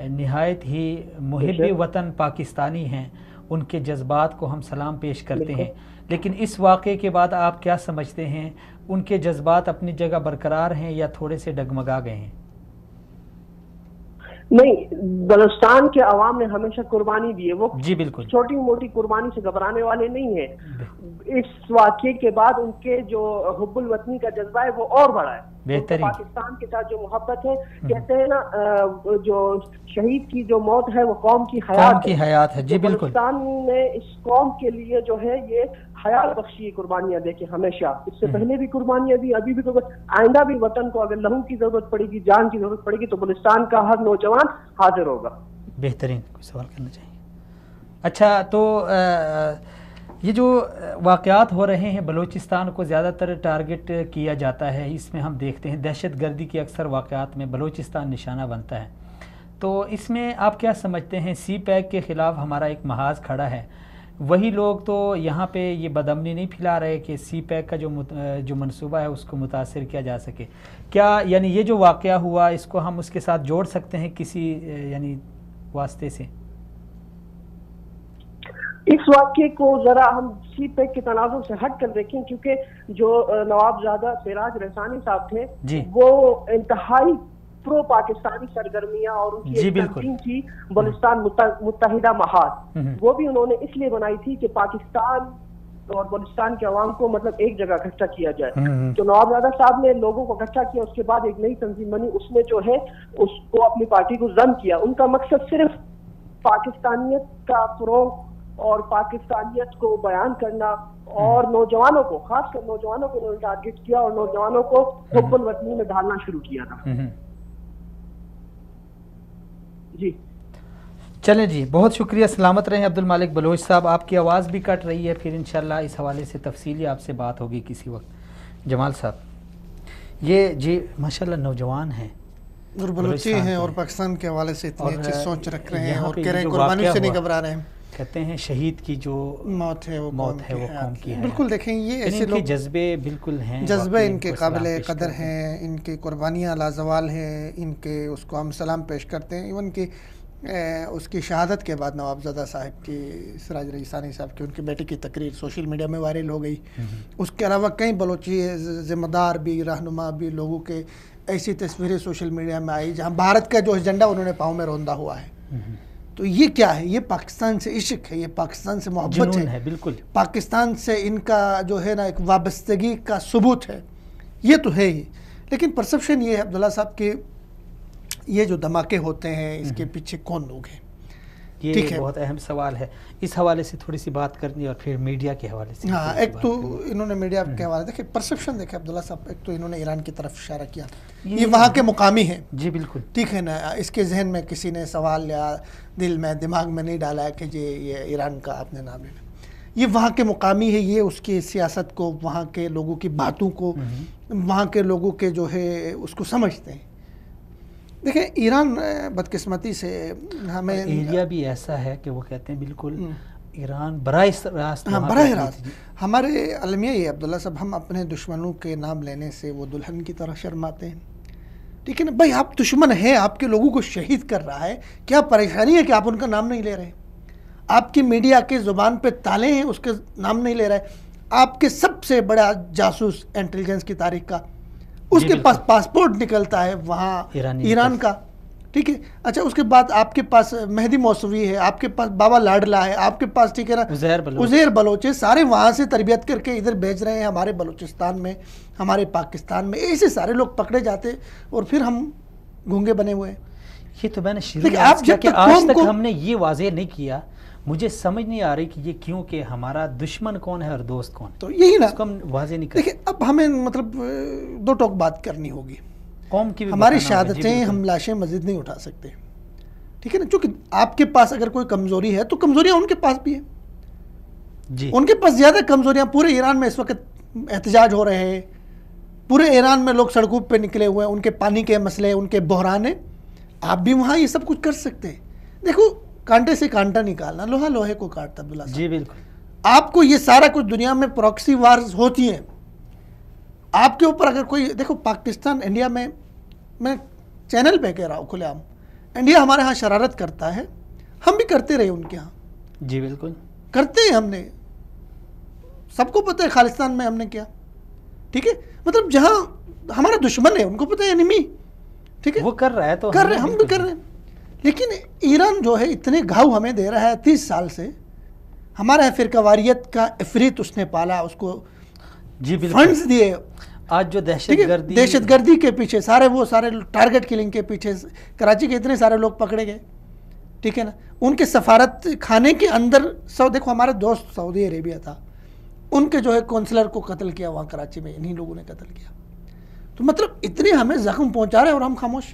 [SPEAKER 2] نہایت ہی محب وطن پاکستانی ہیں، ان کے جذبات کو ہم سلام پیش کرتے ہیں. لیکن اس واقعے کے بعد آپ کیا سمجھتے ہیں، ان کے جذبات اپنی جگہ برقرار ہیں یا تھوڑے سے ڈگمگا گئے ہیں؟
[SPEAKER 5] نہیں، بلوچستان کے عوام نے ہمیشہ قربانی دی ہے، وہ
[SPEAKER 2] جی بالکل
[SPEAKER 5] چھوٹی موٹی قربانی سے گھبرانے والے نہیں ہیں. اس واقعے کے بعد ان کے جو حب الوطنی کا جذبہ ہے وہ اور بڑا ہے،
[SPEAKER 2] بہترین.
[SPEAKER 5] پاکستان کے ساتھ جو محبت ہے، کہتے ہیں نا جو شہید کی جو موت ہے وہ قوم کی حیات
[SPEAKER 2] ہے. جی بالکل.
[SPEAKER 5] بلوچستان نے اس قوم کے لیے جو ہے یہ حیات بخشی قربانیاں دے کے ہمیشہ، اس سے پہلے بھی قربانیاں دی، ابھی بھی آئندہ بھی وطن کو اگر لہو کی ضرورت پڑے گی، جان کی ضرورت پڑے گی تو بلوچستان کا ہر نوجوان حاضر ہوگا.
[SPEAKER 2] بہترین. کوئی سوال کرنا چاہیے؟ اچھا، تو یہ جو واقعات ہو رہے ہیں بلوچستان کو زیادہ تر ٹارگٹ کیا جاتا ہے، اس میں ہم دیکھتے ہیں دہشت گردی کے اکثر واقعات میں بلوچستان نشانہ بنتا ہے. تو اس میں آپ کیا سمجھتے ہیں؟ سی پیک کے خلاف ہمارا ایک محاذ کھڑا ہے، وہی لوگ تو یہاں پہ یہ بدامنی نہیں پھیلا رہے کہ سی پیک کا جو منصوبہ ہے اس کو متاثر کیا جا سکے. کیا یعنی یہ جو واقعہ ہوا اس کو ہم اس کے ساتھ جوڑ سکتے ہیں کسی یعنی واسطے سے؟
[SPEAKER 5] اس واقعے کو ذرا ہم سی پیک کے تناظر سے ہٹ کر دیکھیں، کیونکہ جو نواب زادہ سراج رحسانی صاحب تھے وہ انتہائی پرو پاکستانی سرگرمیاں اور ان کی تنظیم تھی بلوچستان متحدہ محاذ، وہ بھی انہوں نے اس لیے بنائی تھی کہ پاکستان اور بلوچستان کے عوام کو مطلب ایک جگہ اکٹھا کیا جائے. تو نواب زادہ صاحب نے لوگوں کو اکٹھا کیا، اس کے بعد ایک نئی تنظیم بنی، اس میں جو ہے اس کو اپنی پارٹی کو ضم کیا. ان کا مقصد صرف پاکستانیت کا فروغ اور پاکستانیت کو بیان کرنا اور نوجوانوں کو، خاص کر نوجوانوں کو انہوں نے ٹارگٹ کیا اور نوجوانوں کو حب الوطنی میں ڈالنا شروع کیا تھا. جی
[SPEAKER 2] چلیں جی، بہت شکریہ، سلامت رہیں عبد المالک بلوچ صاحب. آپ کی آواز بھی کٹ رہی ہے، پھر انشاءاللہ اس حوالے سے تفصیلی آپ سے بات ہوگی کسی وقت. جمال صاحب، یہ جی ماشاءاللہ نوجوان ہیں
[SPEAKER 3] اور بلوچی ہیں اور پاکستان کے حوالے سے اتنی اچھی سوچ رکھ رہے ہیں اور کہہ رہے ہیں قربانی سے نہیں گھبرا رہے ہیں.
[SPEAKER 2] کہتے ہیں شہید کی جو
[SPEAKER 3] موت ہے وہ
[SPEAKER 2] قوم کی ہے.
[SPEAKER 3] بالکل دیکھیں یہ ایسے لوگ
[SPEAKER 2] جذبے بالکل ہیں،
[SPEAKER 3] جذبے ان کے قابل قدر ہیں، ان کی قربانیاں لازوال ہیں، ان کے اس کو ہم سلام پیش کرتے ہیں. ایون کہ اس کی شہادت کے بعد نوابزادہ صاحب کی، سراج رئیس ثانی صاحب کی، ان کے بیٹے کی تقریر سوشل میڈیا میں وائرل ہو گئی. اس کے علاوہ کئی بلوچی ذمہ دار بھی، رہنما بھی لوگوں کے ایسی تصویریں سوشل میڈیا میں آئی جہاں بھارت کا جو ایجنڈا انہوں نے پاؤں میں روندا ہوا ہے. تو یہ کیا ہے؟ یہ پاکستان سے عشق ہے، یہ پاکستان سے محبت ہے،
[SPEAKER 2] بالکل
[SPEAKER 3] پاکستان سے ان کا جو ہے نا ایک وابستگی کا ثبوت ہے. یہ تو ہے ہی. لیکن پرسپشن یہ ہے عبداللہ صاحب کہ یہ جو دھماکے ہوتے ہیں اس کے پیچھے کون لوگ ہیں؟
[SPEAKER 2] یہ بہت اہم سوال ہے. اس حوالے سے تھوڑی سی بات کرنی اور پھر میڈیا کے حوالے سے.
[SPEAKER 3] ہاں، ایک تو انہوں نے میڈیا کے حوالے دیکھیں پرسپشن دیکھیں عبداللہ صاحب. ایک تو انہوں نے ایران کی طرف اشارہ کیا، یہ وہاں کے مقامی ہیں.
[SPEAKER 2] جی بالکل
[SPEAKER 3] ٹھیک ہے نا. اس کے ذہن میں کسی نے سوال یا دل میں دماغ میں نہیں ڈالا ہے کہ جی یہ ایران کا آپ نے نام لینا. یہ وہاں کے مقامی ہے، یہ اس کی سیاست کو، وہاں کے لوگوں کی باتوں کو، وہاں کے لوگوں کے جو ہے اس کو سمجھتے ہیں. دیکھیں ایران بدقسمتی سے ہمیں
[SPEAKER 2] ایریا بھی ایسا ہے کہ وہ کہتے ہیں بالکل ایران براہ راست
[SPEAKER 3] ہمارے المیہ یہ عبداللہ صاحب، ہم اپنے دشمنوں کے نام لینے سے وہ دلہن کی طرح شرماتے ہیں. ٹھیک ہے نا بھائی، آپ دشمن ہیں، آپ کے لوگوں کو شہید کر رہا ہے، کیا پریشانی ہے کہ آپ ان کا نام نہیں لے رہے؟ آپ کی میڈیا کے زبان پہ تالے ہیں، اس کے نام نہیں لے رہے. آپ کے سب سے بڑا جاسوس انٹیلیجنس کی تاریخ کا، اس کے پاس پاسپورٹ نکلتا ہے وہاں ایران کا. ٹھیک ہے. اچھا، اس کے بعد آپ کے پاس مہدی موسوی ہے، آپ کے پاس بابا لاڈلا ہے، آپ کے پاس ٹھیک ہے نا عزیر بلوچ، سارے وہاں سے تربیت کر کے ادھر بھیج رہے ہیں ہمارے بلوچستان میں، ہمارے پاکستان میں. ایسے سارے لوگ پکڑے جاتے اور پھر ہم گونگے بنے ہوئے.
[SPEAKER 2] یہ تو میں نے شروع میں آج تک ہم نے یہ واضح نہیں کیا. مجھے سمجھ نہیں آ رہی کہ یہ کیوں کہ ہمارا دشمن کون ہے اور دوست کون.
[SPEAKER 3] تو یہی نا
[SPEAKER 2] ہم واضح نہیں کرتے.
[SPEAKER 3] دیکھیں اب ہمیں مطلب دو ٹوک بات کرنی ہوگی.
[SPEAKER 2] قوم کی
[SPEAKER 3] ہماری شہادتیں ہم لاشیں مزید نہیں اٹھا سکتے. ٹھیک ہے نا. چونکہ آپ کے پاس اگر کوئی کمزوری ہے تو کمزوریاں ان کے پاس بھی ہیں.
[SPEAKER 2] جی
[SPEAKER 3] ان کے پاس زیادہ کمزوریاں. پورے ایران میں اس وقت احتجاج ہو رہے ہیں، پورے ایران میں لوگ سڑکوں پہ نکلے ہوئے ہیں، ان کے پانی کے مسئلے، ان کے بحران ہیں. آپ بھی وہاں یہ سب کچھ کر سکتے ہیں. دیکھو کانٹے سے کانٹا نکالنا، لوہا لوہے کو کاٹتا. عبداللہ صاحب
[SPEAKER 2] جی بالکل.
[SPEAKER 3] آپ کو یہ سارا کچھ دنیا میں پراکسی وارز ہوتی ہیں، آپ کے اوپر اگر کوئی دیکھو پاکستان انڈیا میں چینل پہ کہہ رہا ہوں کھلے عام، انڈیا ہمارے ہاں شرارت کرتا ہے، ہم بھی کرتے رہے ان کے ہاں.
[SPEAKER 2] جی بالکل
[SPEAKER 3] کرتے ہیں. ہم نے سب کو پتہ ہے خالستان میں ہم نے کیا. ٹھیک ہے. مطلب جہاں ہمارا دشمن ہے ان کو پتہ ہے انیمی. ٹھیک ہے.
[SPEAKER 2] وہ کر رہا ہے تو
[SPEAKER 3] کر رہے ہیں، ہم بھی کر رہے ہیں. لیکن ایران جو ہے اتنے گھاؤ ہمیں دے رہا ہے 30 سال سے. ہمارا فرقہ واریت کا افریت اس نے پالا، اس کو
[SPEAKER 2] جی بالکل
[SPEAKER 3] فنڈز دیے.
[SPEAKER 2] آج جو
[SPEAKER 3] دہشت گردی کے پیچھے سارے ٹارگٹ کلنگ کے پیچھے کراچی کے اتنے سارے لوگ پکڑے گئے. ٹھیک ہے نا. ان کے سفارت خانے کے اندر دیکھو ہمارا دوست سعودی عربیہ تھا، ان کے جو ہے کونسلر کو قتل کیا وہاں کراچی میں، انہی لوگوں نے قتل کیا. تو مطلب اتنے ہمیں زخم پہنچا رہے ہیں اور ہم خاموش.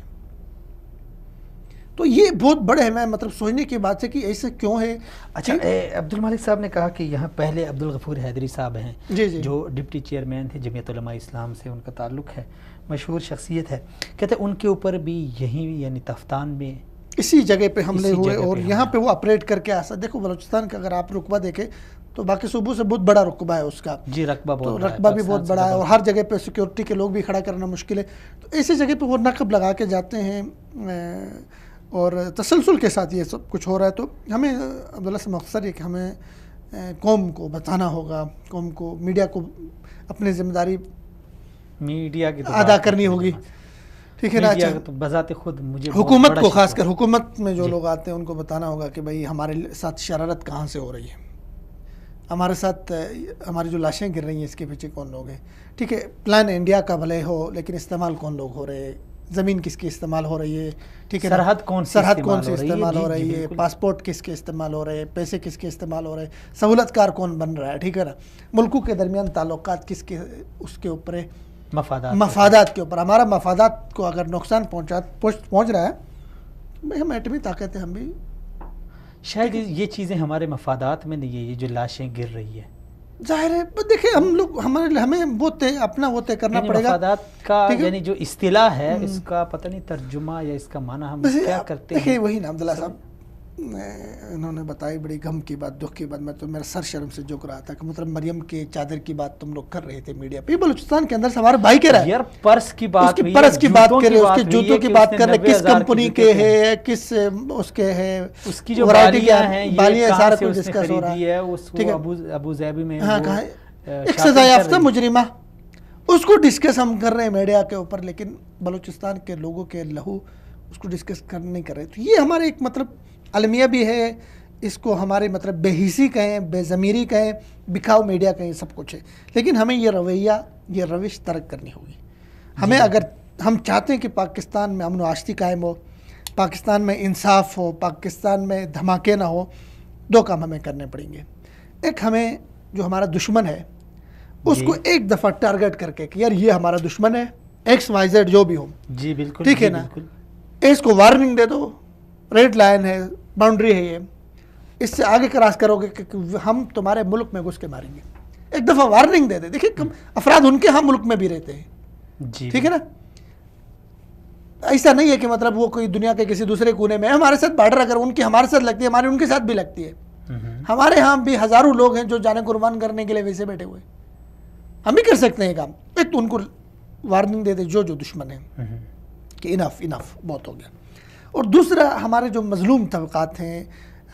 [SPEAKER 3] تو یہ بہت بڑے ہمیں مطلب سوچنے کی بات ہے کہ ایسے کیوں ہے.
[SPEAKER 2] اچھا عبد المالک صاحب نے کہا کہ یہاں پہلے عبد الغفور حیدری صاحب ہیں جو ڈپٹی چیئرمین تھے جمعیت علماء اسلام سے، ان کا تعلق ہے، مشہور شخصیت ہے. کہتے ہیں ان کے اوپر بھی یہیں یعنی تفتان میں
[SPEAKER 3] اسی جگہ پہ حملے ہوئے اور یہاں پہ وہ آپریٹ کر کے آسا. دیکھو بلوچستان کا اگر آپ رقبہ دیکھیں تو باقی صوبوں سے بہت بڑا رقبہ ہے اس کا.
[SPEAKER 2] جی رقبہ
[SPEAKER 3] بھی بہت بڑا ہے اور ہر جگہ پہ سیکیورٹی کے لوگ بھی کھڑا کرنا مشکل ہے. تو ایسی جگہ پہ وہ نقب لگا کے جاتے ہیں اور تسلسل کے ساتھ یہ سب کچھ ہو رہا ہے. تو ہمیں عبداللہ سے مختصر ہے کہ ہمیں قوم کو بتانا ہوگا، قوم کو، میڈیا کو اپنی ذمہ داری
[SPEAKER 2] میڈیا کی
[SPEAKER 3] ادا کرنی ہوگی. ٹھیک ہے نا.
[SPEAKER 2] تو بذات خود مجھے
[SPEAKER 3] حکومت کو، خاص کر حکومت میں جو لوگ آتے ہیں ان کو بتانا ہوگا کہ بھائی ہمارے ساتھ شرارت کہاں سے ہو رہی ہے، ہمارے ساتھ ہماری جو لاشیں گر رہی ہیں اس کے پیچھے کون لوگ ہیں. ٹھیک ہے. پلان انڈیا کا بھلے ہو لیکن استعمال کون لوگ ہو رہے ہیں، زمین کس کی استعمال ہو رہی ہے. ٹھیک ہے.
[SPEAKER 2] سرحد کون سی
[SPEAKER 3] استعمال ہو رہی ہے، پاسپورٹ کس کے استعمال ہو رہے ہیں، پیسے کس کے استعمال ہو رہے ہیں، سہولت کار کون بن رہا ہے. ٹھیک ہے نا. ملکوں کے درمیان تعلقات کس کے، اس کے اوپر ہے، مفادات کے اوپر. ہمارا مفادات کو اگر نقصان پہنچ رہا ہے، بھائی ہم ایٹمی طاقت ہے، ہم بھی
[SPEAKER 2] شاید یہ چیزیں ہمارے مفادات میں نہیں ہے، یہ جو لاشیں گر رہی ہے.
[SPEAKER 3] ظاہر ہے دیکھیں ہم لوگ ہمیں وہ اپنا وہ طے کرنا پڑے گا.
[SPEAKER 2] مفادات کا یعنی جو اصطلاح ہے اس کا پتہ نہیں ترجمہ یا اس کا معنی ہم کیا کرتے ہیں.
[SPEAKER 3] دیکھیں وہی نا عبداللہ صاحب انہوں نے بتائی بڑی غم کی بات، دکھ کی بات. میں تو میرا سر شرم سے جھک رہا تھا کہ مطلب مریم کے چادر کی بات تم لوگ کر رہے تھے میڈیا پہ. بلوچستان کے اندر سے ہمارے بھائی کہہ رہا ہے
[SPEAKER 2] یار پرس کی بات،
[SPEAKER 3] اس کی پرس کی بات کر رہے ہیں، اس کے جوتوں کی بات کر رہے ہیں، کس کمپنی کے ہے، کس اس کے ہے،
[SPEAKER 2] اس کی جو بالیاں ہیں
[SPEAKER 3] بالیاں
[SPEAKER 2] یہ
[SPEAKER 3] سارا
[SPEAKER 2] کہاں سے
[SPEAKER 3] کچھ
[SPEAKER 2] اس نے
[SPEAKER 3] ڈسکس ہو رہا
[SPEAKER 2] خریدی ہے. اس کو ابو ظہبی میں
[SPEAKER 3] ہاں کہاں ایک سزا یافتہ مجرمہ، اس کو ڈسکس ہم کر رہے ہیں میڈیا کے اوپر، لیکن بلوچستان کے لوگوں کے لہو اس کو ڈسکس نہیں کر رہے. تو یہ ہمارے ایک مطلب المیہ بھی ہے، اس کو ہمارے مطلب بے حسی کہیں، بے ضمیری کہیں، بکھاؤ میڈیا کہیں، سب کچھ ہے. لیکن ہمیں یہ رویہ، یہ روش ترک کرنی ہوگی. ہمیں اگر ہم چاہتے ہیں کہ پاکستان میں امن و آشتی قائم ہو، پاکستان میں انصاف ہو، پاکستان میں دھماکے نہ ہو، دو کام ہمیں کرنے پڑیں گے. ایک ہمیں جو ہمارا دشمن ہے اس کو ایک دفعہ ٹارگٹ کر کے کہ یار یہ ہمارا دشمن ہے، ایکس وائی زیڈ جو بھی ہو،
[SPEAKER 2] جی بالکل
[SPEAKER 3] ٹھیک ہے نا، اس کو وارننگ دے دو، ریڈ لائن ہے، باؤنڈری ہے، یہ اس سے آگے کراس کرو گے کہ ہم تمہارے ملک میں گھس کے ماریں گے. ایک دفعہ وارننگ دے دے. دیکھیں افراد ان کے ہم ملک میں بھی رہتے ہیں، ٹھیک ہے نا. ایسا نہیں ہے کہ مطلب وہ کوئی دنیا کے کسی دوسرے کونے میں ہے. ہمارے ساتھ بارڈر اگر ان کی ہمارے ساتھ لگتی ہے، ہماری ان کے ساتھ بھی لگتی ہے. ہمارے ہاں بھی ہزاروں لوگ ہیں جو جانیں قربان کرنے کے لیے ویسے بیٹھے ہوئے. ہم بھی کر سکتے ہیں کام. ایک تو ان کو وارننگ دے دے جو دشمن ہیں کہ انف بہت ہو گیا. اور دوسرا ہمارے جو مظلوم طبقات ہیں،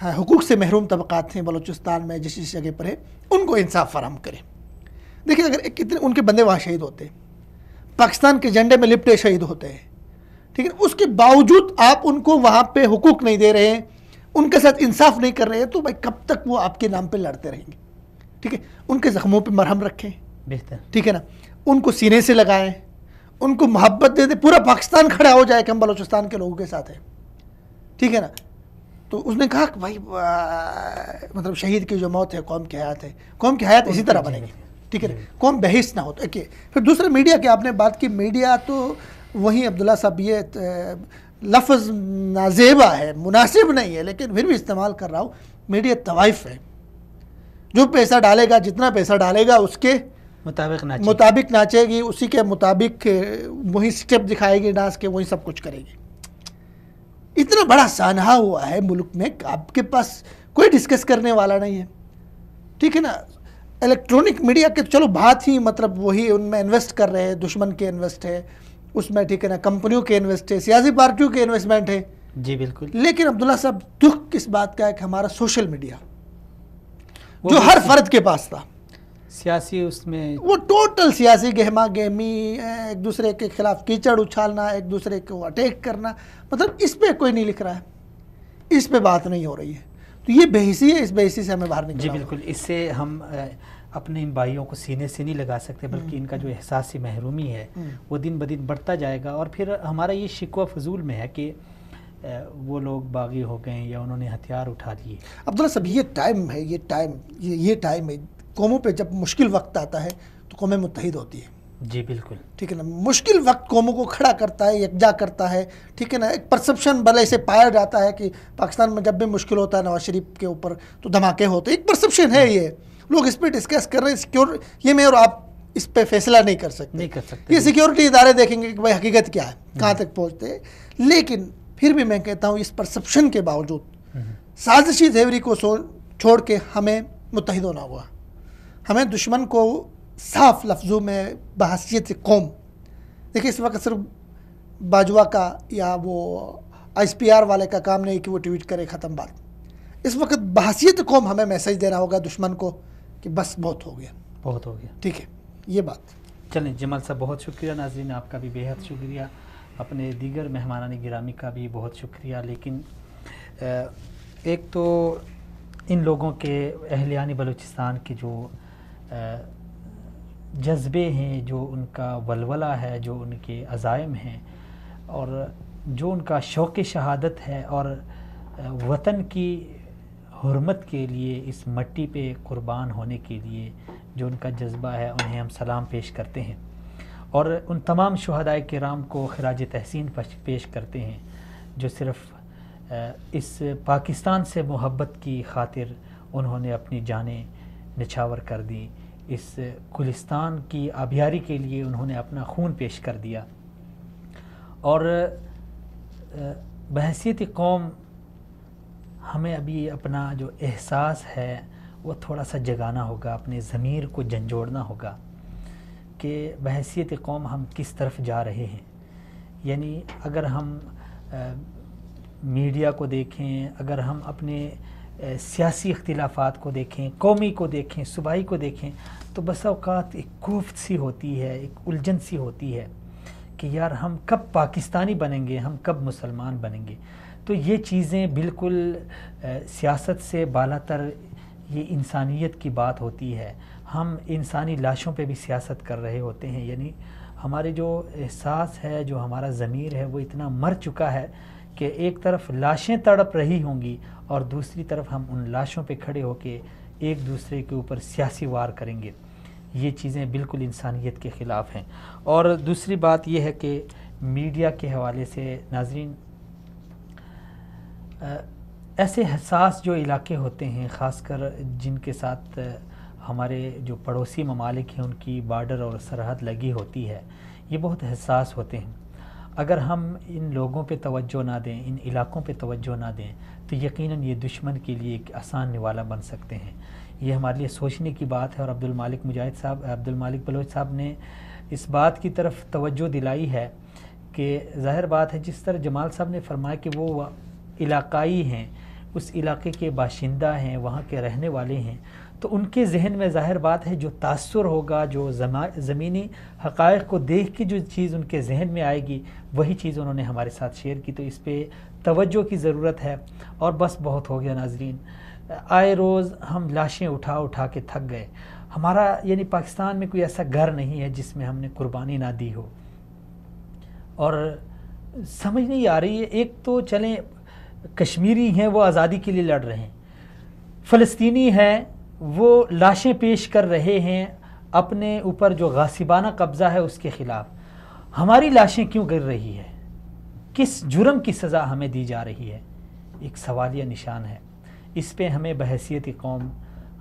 [SPEAKER 3] حقوق سے محروم طبقات ہیں بلوچستان میں جس جگہ پر ہے، ان کو انصاف فراہم کریں. دیکھیں اگر کتنے ان کے بندے وہاں شہید ہوتے ہیں، پاکستان کے جھنڈے میں لپٹے شہید ہوتے ہیں، ٹھیک ہے، اس کے باوجود آپ ان کو وہاں پہ حقوق نہیں دے رہے ہیں، ان کے ساتھ انصاف نہیں کر رہے ہیں، تو بھائی کب تک وہ آپ کے نام پہ لڑتے رہیں گے. ٹھیک ہے، ان کے زخموں پہ مرہم رکھیں،
[SPEAKER 2] بہتر،
[SPEAKER 3] ٹھیک ہے نا، ان کو سینے سے لگائیں، ان کو محبت دے دیں. پورا پاکستان کھڑا ہو جائے کہ ہم بلوچستان کے لوگوں کے ساتھ ہیں، ٹھیک ہے نا. تو اس نے کہا کہ بھائی مطلب شہید کی جو موت ہے قوم کی حیات ہے، قوم کی حیات اسی طرح بنے گی، ٹھیک ہے نا، قوم بحث نہ ہو. تو پھر دوسرا میڈیا کی آپ نے بات کی. میڈیا تو وہیں عبداللہ صاحب یہ لفظ نازیبا ہے، مناسب نہیں ہے، لیکن پھر بھی استعمال کر رہا ہوں. میڈیا طوائف ہے، جو پیسہ ڈالے گا، جتنا پیسہ ڈالے گا اس کے مطابق ناچے گی، اسی کے مطابق وہی سٹیپ دکھائے گی ڈانس کے، وہی سب کچھ کرے گی. اتنا بڑا سانحہ ہوا ہے ملک میں کہ آپ کے پاس کوئی ڈسکس کرنے والا نہیں ہے، ٹھیک ہے نا. الیکٹرونک میڈیا کے چلو بات ہی مطلب وہی ان میں انویسٹ کر رہے ہیں، دشمن کے انویسٹ ہے اس میں، ٹھیک ہے نا، کمپنیوں کے انویسٹ ہے، سیاسی پارٹیوں کے انویسٹمنٹ ہے.
[SPEAKER 2] جی بالکل.
[SPEAKER 3] لیکن عبداللہ صاحب دکھ کس بات کا ہے کہ ہمارا سوشل میڈیا جو ہر فرد کے پاس تھا،
[SPEAKER 2] سیاسی اس میں
[SPEAKER 3] وہ ٹوٹل سیاسی گہما گہمی، ایک دوسرے کے خلاف کیچڑ اچھالنا، ایک دوسرے کو اٹیک کرنا، مطلب اس پہ کوئی نہیں لکھ رہا ہے، اس پہ بات نہیں ہو رہی ہے. تو یہ بے حسی ہے، اس بے حسی سے ہمیں باہر نکلنا.
[SPEAKER 2] جی بالکل. اس سے ہم اپنے ان بھائیوں کو سینے سے نہیں لگا سکتے، بلکہ ان کا جو احساسی محرومی ہے وہ دن بدن بڑھتا جائے گا. اور پھر ہمارا یہ شکوہ فضول میں ہے کہ وہ لوگ باغی ہو گئے یا انہوں نے ہتھیار اٹھا لیے.
[SPEAKER 3] عبداللہ صاحب یہ ٹائم ہے، یہ ٹائم ہے. قوموں پہ جب مشکل وقت آتا ہے تو قومیں متحد ہوتی ہیں.
[SPEAKER 2] جی بالکل،
[SPEAKER 3] ٹھیک ہے نا. مشکل وقت قوموں کو کھڑا کرتا ہے، یکجا کرتا ہے، ٹھیک ہے نا. ایک پرسپشن بھلے سے پایا جاتا ہے کہ پاکستان میں جب بھی مشکل ہوتا ہے نواز شریف کے اوپر تو دھماکے ہوتے ہیں. ایک پرسپشن ہے، یہ لوگ اس پہ ڈسکس کر رہے ہیں. یہ میں اور آپ اس پہ فیصلہ نہیں کر سکتے. یہ سیکیورٹی ادارے دیکھیں گے کہ بھائی حقیقت کیا ہے، کہاں تک پہنچتے ہیں. لیکن پھر بھی میں کہتا ہوں اس پرسپشن کے باوجود سازشی تھیوری کو چھوڑ کے ہمیں متحد ہونا ہوا. ہمیں دشمن کو صاف لفظوں میں بحیثیت قوم، دیکھیں اس وقت صرف باجوہ کا یا وہ ایس پی آر والے کا کام نہیں کہ وہ ٹویٹ کرے ختم بات. اس وقت بحیثیت قوم ہمیں میسج دینا ہوگا دشمن کو کہ بس بہت ہو گیا، ٹھیک ہے. یہ بات.
[SPEAKER 2] چلیں جمال صاحب بہت شکریہ. ناظرین آپ کا بھی بے حد شکریہ، اپنے دیگر مہمانان گرامی کا بھی بہت شکریہ. لیکن ایک تو ان لوگوں کے اہلیان بلوچستان کے جو جذبے ہیں، جو ان کا ولولہ ہے، جو ان کے عزائم ہیں، اور جو ان کا شوق شہادت ہے، اور وطن کی حرمت کے لیے اس مٹی پہ قربان ہونے کے لیے جو ان کا جذبہ ہے، انہیں ہم سلام پیش کرتے ہیں. اور ان تمام شہدائے کرام کو خراج تحسین پیش کرتے ہیں جو صرف اس پاکستان سے محبت کی خاطر انہوں نے اپنی جانیں نچھاور کر دی، اس گلستان کی آبیاری کے لیے انہوں نے اپنا خون پیش کر دیا. اور بحیثیت قوم ہمیں ابھی اپنا جو احساس ہے وہ تھوڑا سا جگانا ہوگا، اپنے ضمیر کو جھنجھوڑنا ہوگا کہ بحیثیت قوم ہم کس طرف جا رہے ہیں. یعنی اگر ہم میڈیا کو دیکھیں، اگر ہم اپنے سیاسی اختلافات کو دیکھیں، قومی کو دیکھیں، صوبائی کو دیکھیں، تو بس اوقات ایک کوفت سی ہوتی ہے، ایک الجھن سی ہوتی ہے کہ یار ہم کب پاکستانی بنیں گے، ہم کب مسلمان بنیں گے. تو یہ چیزیں بالکل سیاست سے بالاتر یہ انسانیت کی بات ہوتی ہے. ہم انسانی لاشوں پہ بھی سیاست کر رہے ہوتے ہیں. یعنی ہمارے جو احساس ہے، جو ہمارا ضمیر ہے، وہ اتنا مر چکا ہے کہ ایک طرف لاشیں تڑپ رہی ہوں گی اور دوسری طرف ہم ان لاشوں پہ کھڑے ہو کے ایک دوسرے کے اوپر سیاسی وار کریں گے. یہ چیزیں بالکل انسانیت کے خلاف ہیں. اور دوسری بات یہ ہے کہ میڈیا کے حوالے سے ناظرین، ایسے حساس جو علاقے ہوتے ہیں، خاص کر جن کے ساتھ ہمارے جو پڑوسی ممالک ہیں ان کی بارڈر اور سرحد لگی ہوتی ہے، یہ بہت حساس ہوتے ہیں. اگر ہم ان لوگوں پہ توجہ نہ دیں، ان علاقوں پہ توجہ نہ دیں، تو یقیناً یہ دشمن کے لیے ایک آسان نوالا بن سکتے ہیں. یہ ہمارے لیے سوچنے کی بات ہے. اور عبد المالک بلوچ صاحب نے اس بات کی طرف توجہ دلائی ہے کہ ظاہر بات ہے، جس طرح جمال صاحب نے فرمایا کہ وہ علاقائی ہیں، اس علاقے کے باشندہ ہیں، وہاں کے رہنے والے ہیں، تو ان کے ذہن میں ظاہر بات ہے جو تاثر ہوگا، جو زمینی حقائق کو دیکھ کے جو چیز ان کے ذہن میں آئے گی، وہی چیز انہوں نے ہمارے ساتھ شیئر کی. تو اس پہ توجہ کی ضرورت ہے. اور بس بہت ہو گیا ناظرین، آئے روز ہم لاشیں اٹھا کے تھک گئے. ہمارا یعنی پاکستان میں کوئی ایسا گھر نہیں ہے جس میں ہم نے قربانی نہ دی ہو. اور سمجھ نہیں آ رہی ہے، ایک تو چلیں کشمیری ہیں وہ آزادی کے لیے لڑ رہے ہیں، فلسطینی ہیں وہ لاشیں پیش کر رہے ہیں اپنے اوپر جو غاصبانہ قبضہ ہے اس کے خلاف. ہماری لاشیں کیوں گر رہی ہے؟ کس جرم کی سزا ہمیں دی جا رہی ہے؟ ایک سوالیہ نشان ہے. اس پہ ہمیں بحیثیت قوم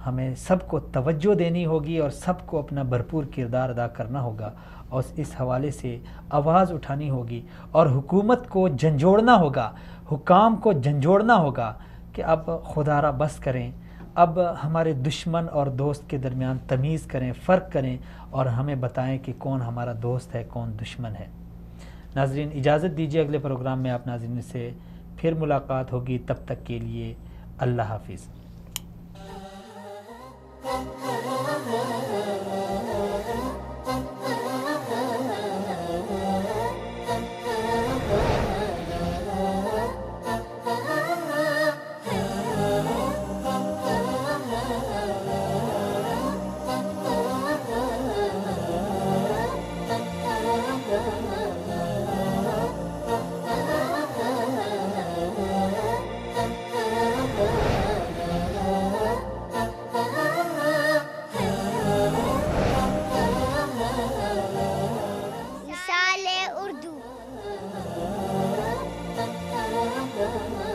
[SPEAKER 2] ہمیں سب کو توجہ دینی ہوگی اور سب کو اپنا بھرپور کردار ادا کرنا ہوگا اور اس حوالے سے آواز اٹھانی ہوگی اور حکومت کو جھنجھوڑنا ہوگا، حکام کو جھنجھوڑنا ہوگا کہ اب خدا را بس کریں، اب ہمارے دشمن اور دوست کے درمیان تمیز کریں، فرق کریں اور ہمیں بتائیں کہ کون ہمارا دوست ہے، کون دشمن ہے. ناظرین اجازت دیجیے، اگلے پروگرام میں آپ ناظرین سے پھر ملاقات ہوگی. تب تک کے لیے اللہ حافظ.